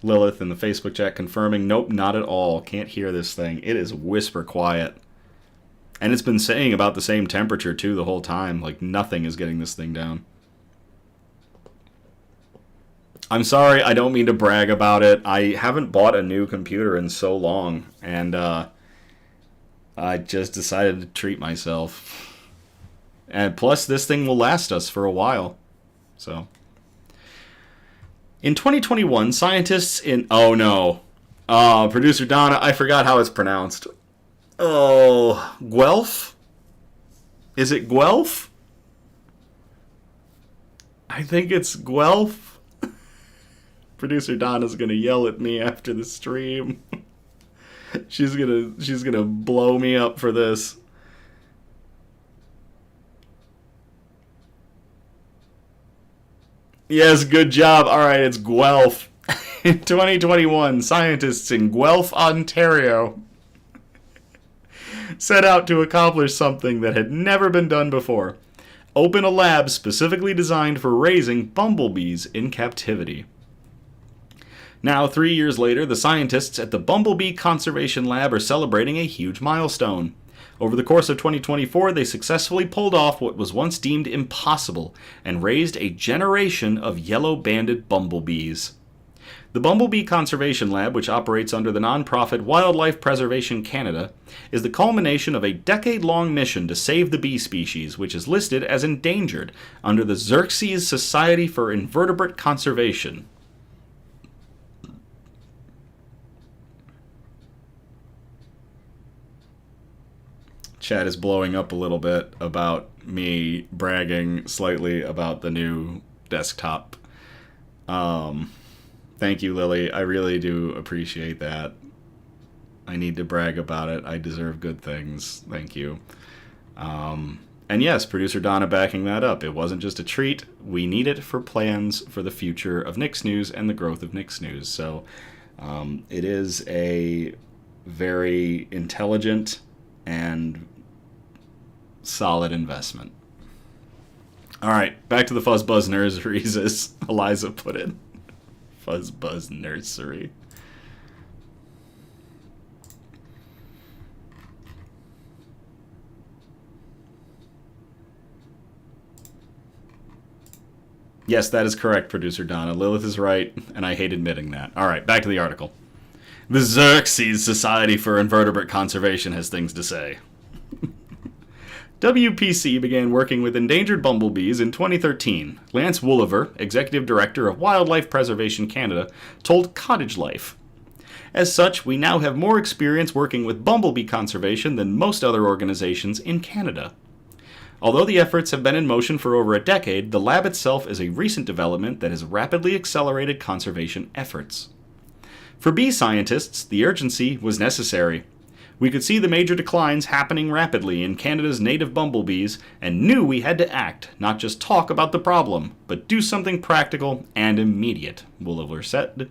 Lilith in the Facebook chat confirming, nope, not at all. Can't hear this thing. It is whisper quiet. And it's been saying about the same temperature, too, the whole time. Like, nothing is getting this thing down. I'm sorry, I don't mean to brag about it. I haven't bought a new computer in so long, and I just decided to treat myself. And plus, this thing will last us for a while. So, in 2021, scientists in... Oh, no. Producer Donna, I forgot how it's pronounced. Oh, Guelph? Is it Guelph? I think it's Guelph. Producer Donna's gonna yell at me after the stream. She's gonna blow me up for this. Yes, good job. All right, it's Guelph. In 2021, scientists in Guelph, Ontario, set out to accomplish something that had never been done before. Open a lab specifically designed for raising bumblebees in captivity. Now, 3 years later, the scientists at the Bumblebee Conservation Lab are celebrating a huge milestone. Over the course of 2024, they successfully pulled off what was once deemed impossible and raised a generation of yellow-banded bumblebees. The Bumblebee Conservation Lab, which operates under the nonprofit Wildlife Preservation Canada, is the culmination of a decade-long mission to save the bee species, which is listed as endangered under the Xerxes Society for Invertebrate Conservation. Chat is blowing up a little bit about me bragging slightly about the new desktop. Thank you, Lily. I really do appreciate that. I need to brag about it. I deserve good things. Thank you. And yes, producer Donna backing that up. It wasn't just a treat. We need it for plans for the future of Nick's News and the growth of Nick's News. So it is a very intelligent and solid investment. All right, back to the Fuzz Buzz Nurseries, as Eliza put it. Fuzz Buzz Nursery. Yes, that is correct, producer Donna. Lilith is right, and I hate admitting that. All right, back to the article. The Xerxes Society for Invertebrate Conservation has things to say. WPC began working with endangered bumblebees in 2013. Lance Wooliver, Executive Director of Wildlife Preservation Canada, told Cottage Life. As such, we now have more experience working with bumblebee conservation than most other organizations in Canada. Although the efforts have been in motion for over a decade, the lab itself is a recent development that has rapidly accelerated conservation efforts. For bee scientists, the urgency was necessary. We could see the major declines happening rapidly in Canada's native bumblebees and knew we had to act, not just talk about the problem, but do something practical and immediate, Wooliver said.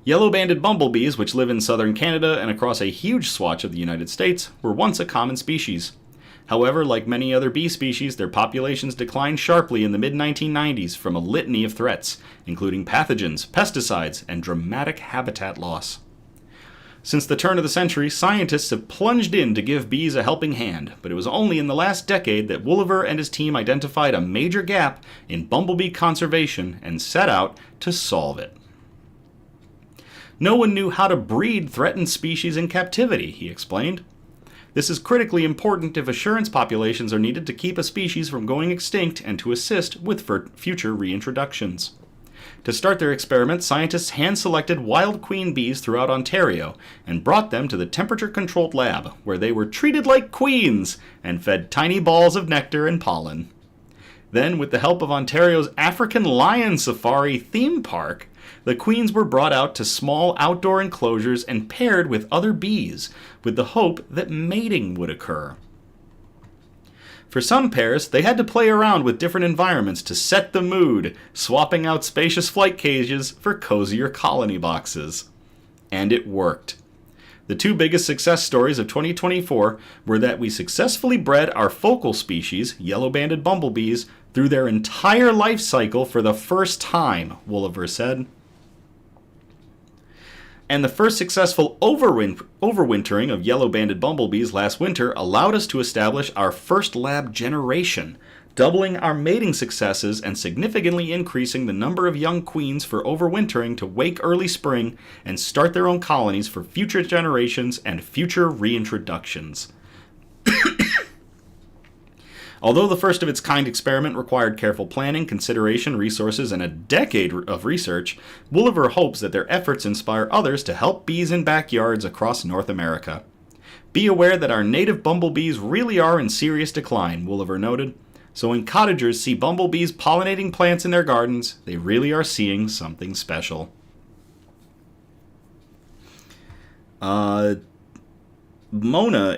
Yellow-banded bumblebees, which live in southern Canada and across a huge swatch of the United States, were once a common species. However, like many other bee species, their populations declined sharply in the mid-1990s from a litany of threats, including pathogens, pesticides, and dramatic habitat loss. Since the turn of the century, scientists have plunged in to give bees a helping hand, but it was only in the last decade that Wooliver and his team identified a major gap in bumblebee conservation and set out to solve it. No one knew how to breed threatened species in captivity, he explained. This is critically important if assurance populations are needed to keep a species from going extinct and to assist with future reintroductions. To start their experiment, scientists hand-selected wild queen bees throughout Ontario and brought them to the temperature-controlled lab, where they were treated like queens and fed tiny balls of nectar and pollen. Then, with the help of Ontario's African Lion Safari theme park, the queens were brought out to small outdoor enclosures and paired with other bees, with the hope that mating would occur. For some pairs, they had to play around with different environments to set the mood, swapping out spacious flight cages for cozier colony boxes. And it worked. The two biggest success stories of 2024 were that we successfully bred our focal species, yellow-banded bumblebees, through their entire life cycle for the first time, Wolliver said. And the first successful overwintering of yellow-banded bumblebees last winter allowed us to establish our first lab generation, doubling our mating successes and significantly increasing the number of young queens for overwintering to wake early spring and start their own colonies for future generations and future reintroductions. Although the first of its kind experiment required careful planning, consideration, resources, and a decade of research, Wolliver hopes that their efforts inspire others to help bees in backyards across North America. Be aware that our native bumblebees really are in serious decline, Wolliver noted. So when cottagers see bumblebees pollinating plants in their gardens, they really are seeing something special. Mona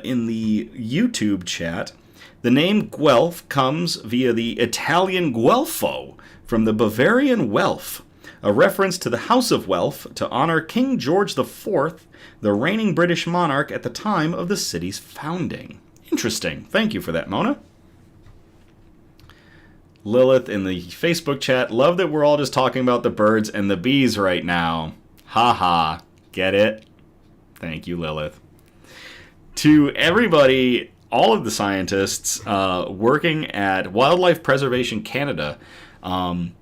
in the YouTube chat. The name Guelph comes via the Italian Guelfo from the Bavarian Welf, a reference to the House of Welf to honor King George IV, the reigning British monarch at the time of the city's founding. Interesting. Thank you for that, Mona. Lilith in the Facebook chat, love that we're all just talking about the birds and the bees right now. Ha ha. Get it? Thank you, Lilith. To everybody, all of the scientists working at Wildlife Preservation Canada and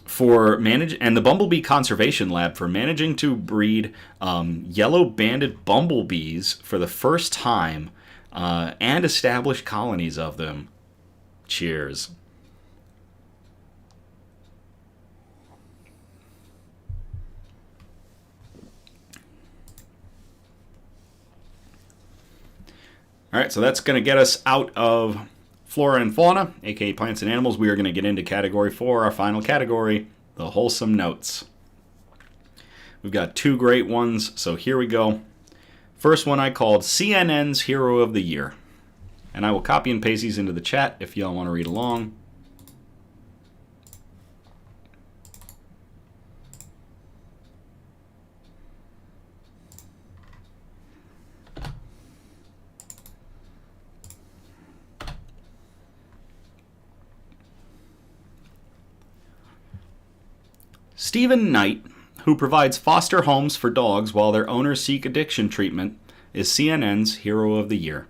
the Bumblebee Conservation Lab for managing to breed yellow-banded bumblebees for the first time and establish colonies of them. Cheers. All right, so that's going to get us out of flora and fauna, aka plants and animals. We are going to get into category 4, our final category, the wholesome notes. We've got two great ones, so here we go. First one I called CNN's Hero of the Year. And I will copy and paste these into the chat if y'all want to read along. Stephen Knight, who provides foster homes for dogs while their owners seek addiction treatment, is CNN's Hero of the Year.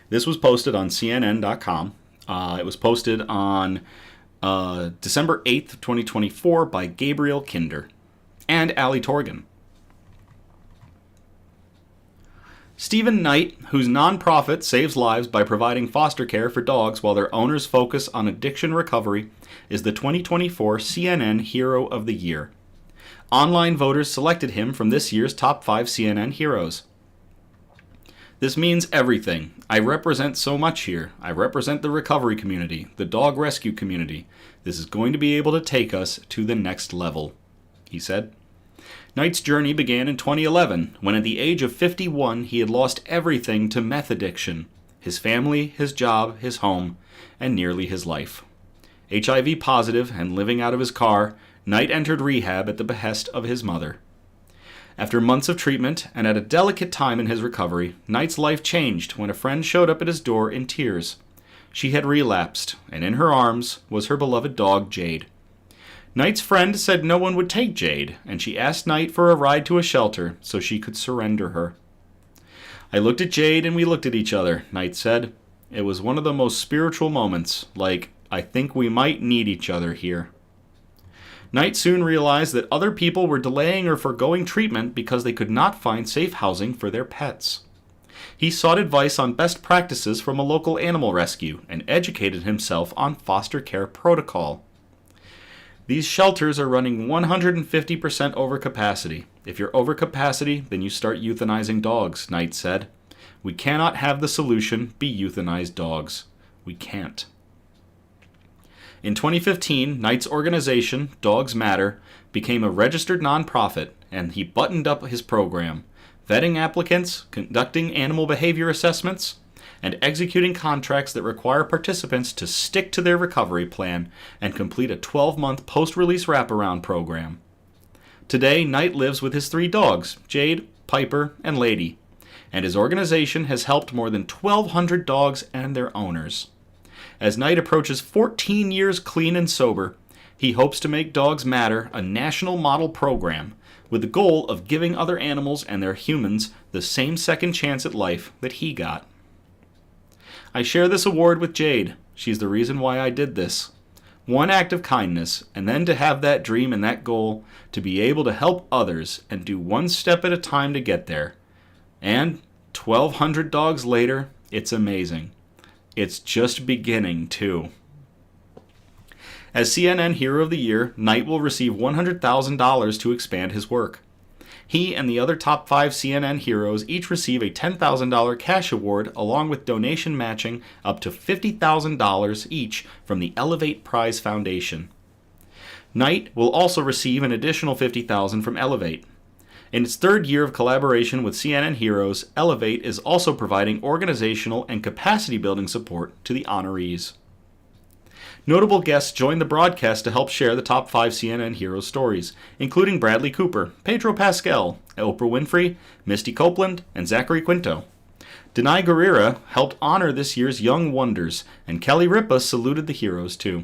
This was posted on CNN.com. It was posted on December 8th, 2024 by Gabriel Kinder and Ali Torgan. Stephen Knight, whose nonprofit saves lives by providing foster care for dogs while their owners focus on addiction recovery, is the 2024 CNN Hero of the Year. Online voters selected him from this year's top 5 CNN heroes. This means everything. I represent so much here. I represent the recovery community, the dog rescue community. This is going to be able to take us to the next level, he said. Knight's journey began in 2011, when at the age of 51 he had lost everything to meth addiction: his family, his job, his home, and nearly his life. HIV positive and living out of his car, Knight entered rehab at the behest of his mother. After months of treatment, and at a delicate time in his recovery, Knight's life changed when a friend showed up at his door in tears. She had relapsed, and in her arms was her beloved dog, Jade. Knight's friend said no one would take Jade, and she asked Knight for a ride to a shelter so she could surrender her. I looked at Jade and we looked at each other, Knight said. It was one of the most spiritual moments, like, I think we might need each other here. Knight soon realized that other people were delaying or foregoing treatment because they could not find safe housing for their pets. He sought advice on best practices from a local animal rescue and educated himself on foster care protocol. These shelters are running 150% over capacity. If you're over capacity, then you start euthanizing dogs, Knight said. We cannot have the solution be euthanized dogs. We can't. In 2015, Knight's organization, Dogs Matter, became a registered nonprofit, and he buttoned up his program, vetting applicants, conducting animal behavior assessments, and executing contracts that require participants to stick to their recovery plan and complete a 12-month post-release wraparound program. Today, Knight lives with his 3 dogs, Jade, Piper, and Lady, and his organization has helped more than 1,200 dogs and their owners. As Knight approaches 14 years clean and sober, he hopes to make Dogs Matter a national model program with the goal of giving other animals and their humans the same second chance at life that he got. I share this award with Jade. She's the reason why I did this. One act of kindness, and then to have that dream and that goal, to be able to help others and do one step at a time to get there. And 1,200 dogs later, it's amazing. It's just beginning, too. As CNN Hero of the Year, Knight will receive $100,000 to expand his work. He and the other top 5 CNN heroes each receive a $10,000 cash award along with donation matching up to $50,000 each from the Elevate Prize Foundation. Knight will also receive an additional $50,000 from Elevate. In its 3rd year of collaboration with CNN Heroes, Elevate is also providing organizational and capacity building support to the honorees. Notable guests joined the broadcast to help share the top 5 CNN Heroes stories, including Bradley Cooper, Pedro Pascal, Oprah Winfrey, Misty Copeland, and Zachary Quinto. Denai Guerrera helped honor this year's Young Wonders, and Kelly Ripa saluted the heroes too.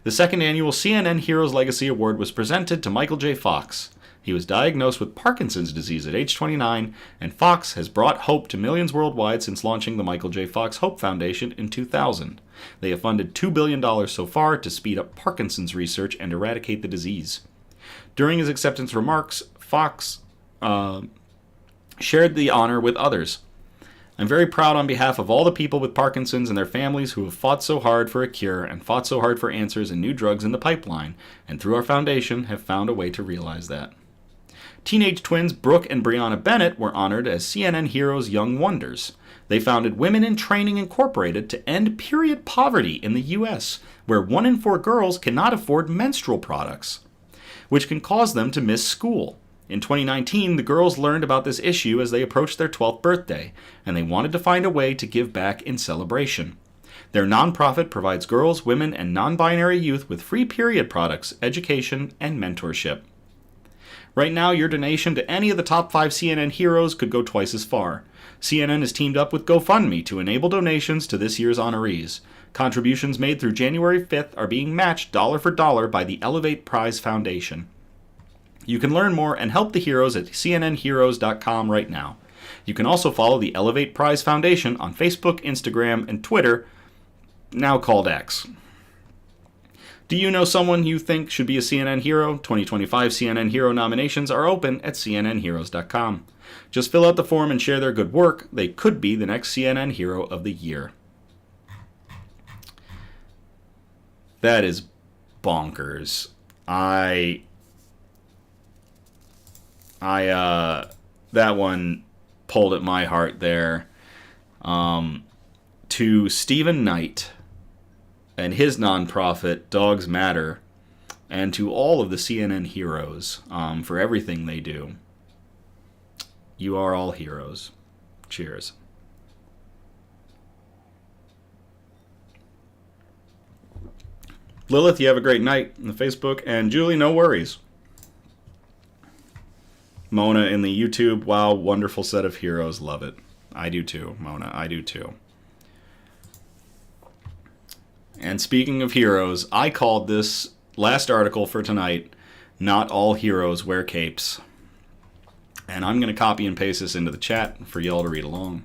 The 2nd annual CNN Heroes Legacy Award was presented to Michael J. Fox. He was diagnosed with Parkinson's disease at age 29, and Fox has brought hope to millions worldwide since launching the Michael J. Fox Hope Foundation in 2000. They have funded $2 billion so far to speed up Parkinson's research and eradicate the disease. During his acceptance remarks, Fox shared the honor with others. I'm very proud on behalf of all the people with Parkinson's and their families who have fought so hard for a cure and fought so hard for answers and new drugs in the pipeline, and through our foundation have found a way to realize that. Teenage twins Brooke and Brianna Bennett were honored as CNN Heroes Young Wonders. They founded Women in Training Incorporated to end period poverty in the U.S., where 1 in 4 girls cannot afford menstrual products, which can cause them to miss school. In 2019, the girls learned about this issue as they approached their 12th birthday, and they wanted to find a way to give back in celebration. Their nonprofit provides girls, women, and non-binary youth with free period products, education, and mentorship. Right now, your donation to any of the top 5 CNN heroes could go twice as far. CNN has teamed up with GoFundMe to enable donations to this year's honorees. Contributions made through January 5th are being matched dollar for dollar by the Elevate Prize Foundation. You can learn more and help the heroes at cnnheroes.com right now. You can also follow the Elevate Prize Foundation on Facebook, Instagram, and Twitter, now called X. Do you know someone you think should be a CNN hero? 2025 CNN Hero nominations are open at cnnheroes.com. Just fill out the form and share their good work. They could be the next CNN Hero of the Year. That is bonkers. That one pulled at my heart there. To Stephen Knight and his nonprofit, Dogs Matter, and to all of the CNN heroes for everything they do. You are all heroes. Cheers. Lilith, you have a great night on the Facebook, and Julie, no worries. Mona in the YouTube, wow, wonderful set of heroes, love it. I do too, Mona, I do too. And speaking of heroes, I called this last article for tonight, Not All Heroes Wear Capes. And I'm going to copy and paste this into the chat for y'all to read along.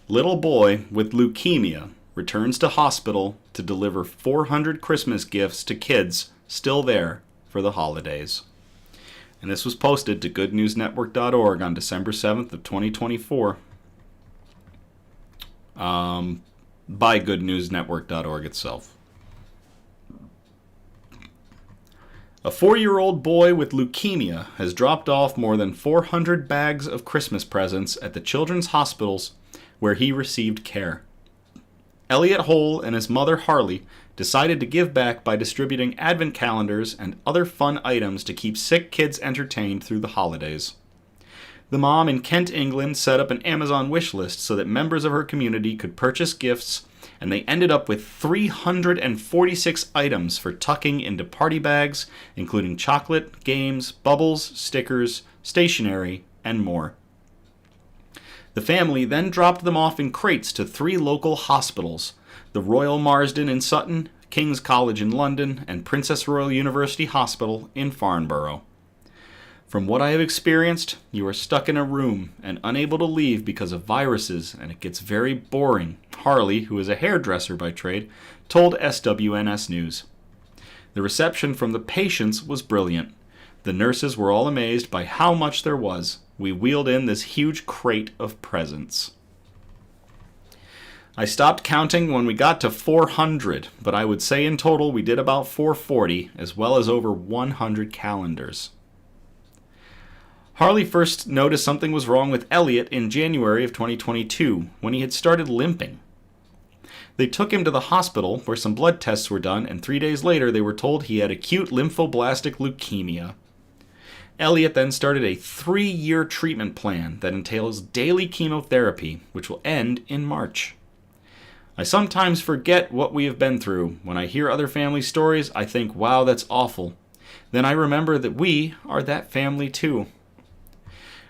Little boy with leukemia returns to hospital to deliver 400 Christmas gifts to kids still there for the holidays. And this was posted to goodnewsnetwork.org on December 7th of 2024. By goodnewsnetwork.org itself. A 4-year-old boy with leukemia has dropped off more than 400 bags of Christmas presents at the children's hospitals where he received care. Elliot Hole and his mother Harley decided to give back by distributing advent calendars and other fun items to keep sick kids entertained through the holidays. The mom in Kent, England set up an Amazon wish list so that members of her community could purchase gifts, and they ended up with 346 items for tucking into party bags, including chocolate, games, bubbles, stickers, stationery, and more. The family then dropped them off in crates to 3 local hospitals, the Royal Marsden in Sutton, King's College in London, and Princess Royal University Hospital in Farnborough. From what I have experienced, you are stuck in a room and unable to leave because of viruses, and it gets very boring, Harley, who is a hairdresser by trade, told SWNS News. The reception from the patients was brilliant. The nurses were all amazed by how much there was. We wheeled in this huge crate of presents. I stopped counting when we got to 400, but I would say in total we did about 440, as well as over 100 calendars. Harley first noticed something was wrong with Elliot in January of 2022, when he had started limping. They took him to the hospital, where some blood tests were done, and 3 days later they were told he had acute lymphoblastic leukemia. Elliot then started a 3-year treatment plan that entails daily chemotherapy, which will end in March. I sometimes forget what we have been through. When I hear other family stories, I think, wow, that's awful. Then I remember that we are that family too.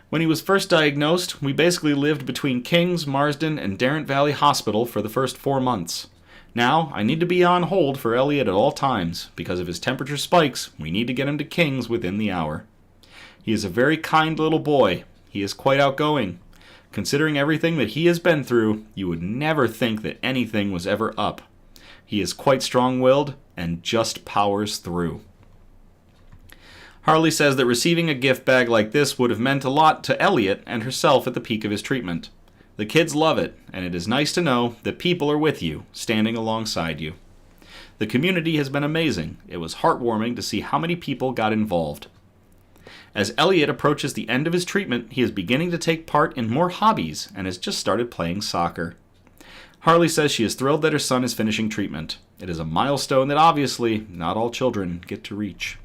When he was first diagnosed, we basically lived between King's, Marsden, and Darrant Valley Hospital for the first 4 months. Now, I need to be on hold for Elliot at all times. Because of his temperature spikes, we need to get him to King's within the hour. He is a very kind little boy. He is quite outgoing. Considering everything that he has been through, you would never think that anything was ever up. He is quite strong-willed and just powers through. Harley says that receiving a gift bag like this would have meant a lot to Elliot and herself at the peak of his treatment. The kids love it, and it is nice to know that people are with you, standing alongside you. The community has been amazing. It was heartwarming to see how many people got involved. As Elliot approaches the end of his treatment, he is beginning to take part in more hobbies and has just started playing soccer. Harley says she is thrilled that her son is finishing treatment. It is a milestone that obviously not all children get to reach.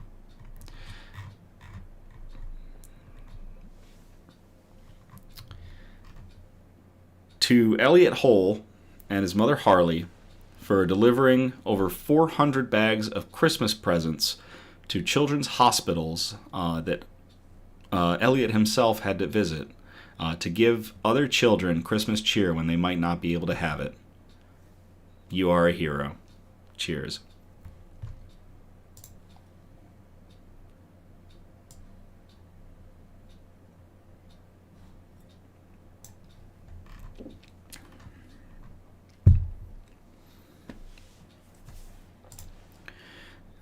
To Elliot Hole and his mother Harley for delivering over 400 bags of Christmas presents to children's hospitals that Elliot himself had to visit to give other children Christmas cheer when they might not be able to have it. You are a hero. Cheers.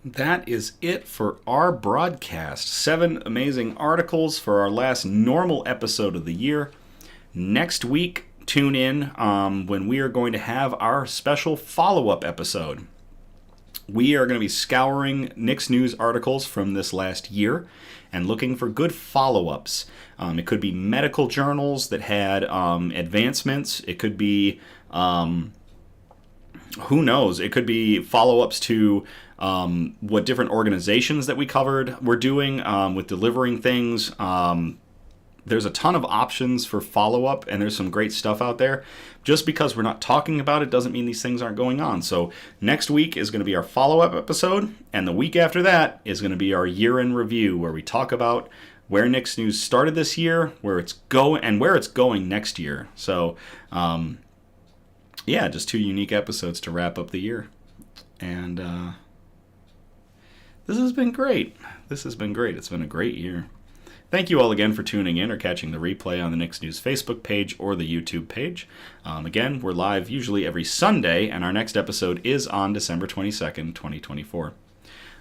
That is it for our broadcast. 7 amazing articles for our last normal episode of the year. Next week, tune in when we are going to have our special follow-up episode. We are going to be scouring Nick's news articles from this last year and looking for good follow-ups. It could be medical journals that had advancements. It could be, who knows, it could be follow-ups to what different organizations that we covered were doing with delivering things. There's a ton of options for follow-up, and there's some great stuff out there. Just because we're not talking about it doesn't mean these things aren't going on. So next week is going to be our follow-up episode, and the week after that is going to be our year-in review, where we talk about where Nick's News started this year, where it's going next year. So, yeah, just 2 unique episodes to wrap up the year. And this has been great. It's been a great year. Thank you all again for tuning in or catching the replay on the Nick's News Facebook page or the YouTube page. Again, we're live usually every Sunday, and our next episode is on December 22nd, 2024.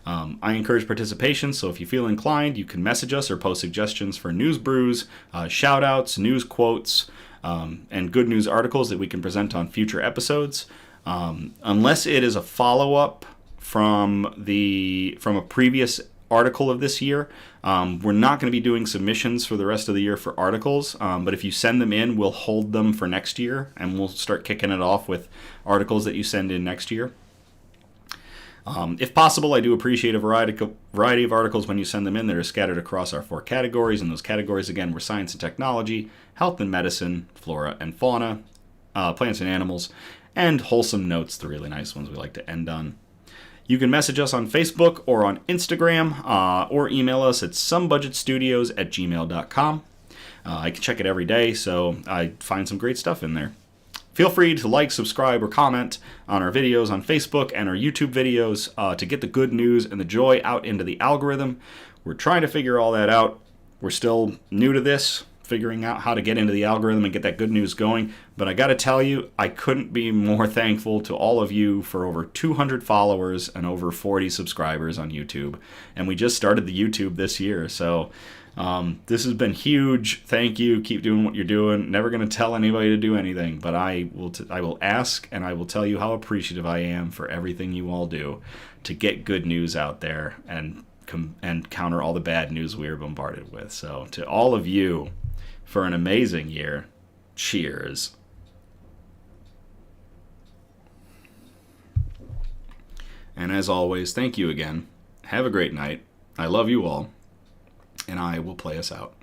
I encourage participation, so if you feel inclined, you can message us or post suggestions for news brews, shout-outs, news quotes, and good news articles that we can present on future episodes. Unless it is a follow-up from a previous article of this year, we're not going to be doing submissions for the rest of the year for articles, but if you send them in, we'll hold them for next year, and we'll start kicking it off with articles that you send in next year. If possible, I do appreciate a variety of articles when you send them in that are scattered across our 4 categories, and those categories, again, were science and technology, health and medicine, flora and fauna, plants and animals, and wholesome notes, the really nice ones we like to end on. You can message us on Facebook or on Instagram, or email us at somebudgetstudios@gmail.com. I can check it every day, so I find some great stuff in there. Feel free to like, subscribe, or comment on our videos on Facebook and our YouTube videos to get the good news and the joy out into the algorithm. We're trying to figure all that out. We're still new to this, figuring out how to get into the algorithm and get that good news going. But I got to tell you, I couldn't be more thankful to all of you for over 200 followers and over 40 subscribers on YouTube. And we just started the YouTube this year, so this has been huge. Thank you. Keep doing what you're doing. Never going to tell anybody to do anything, but I will ask, and I will tell you how appreciative I am for everything you all do to get good news out there and counter all the bad news we are bombarded with. So to all of you, for an amazing year, cheers. And as always, thank you again. Have a great night. I love you all. And I will play us out.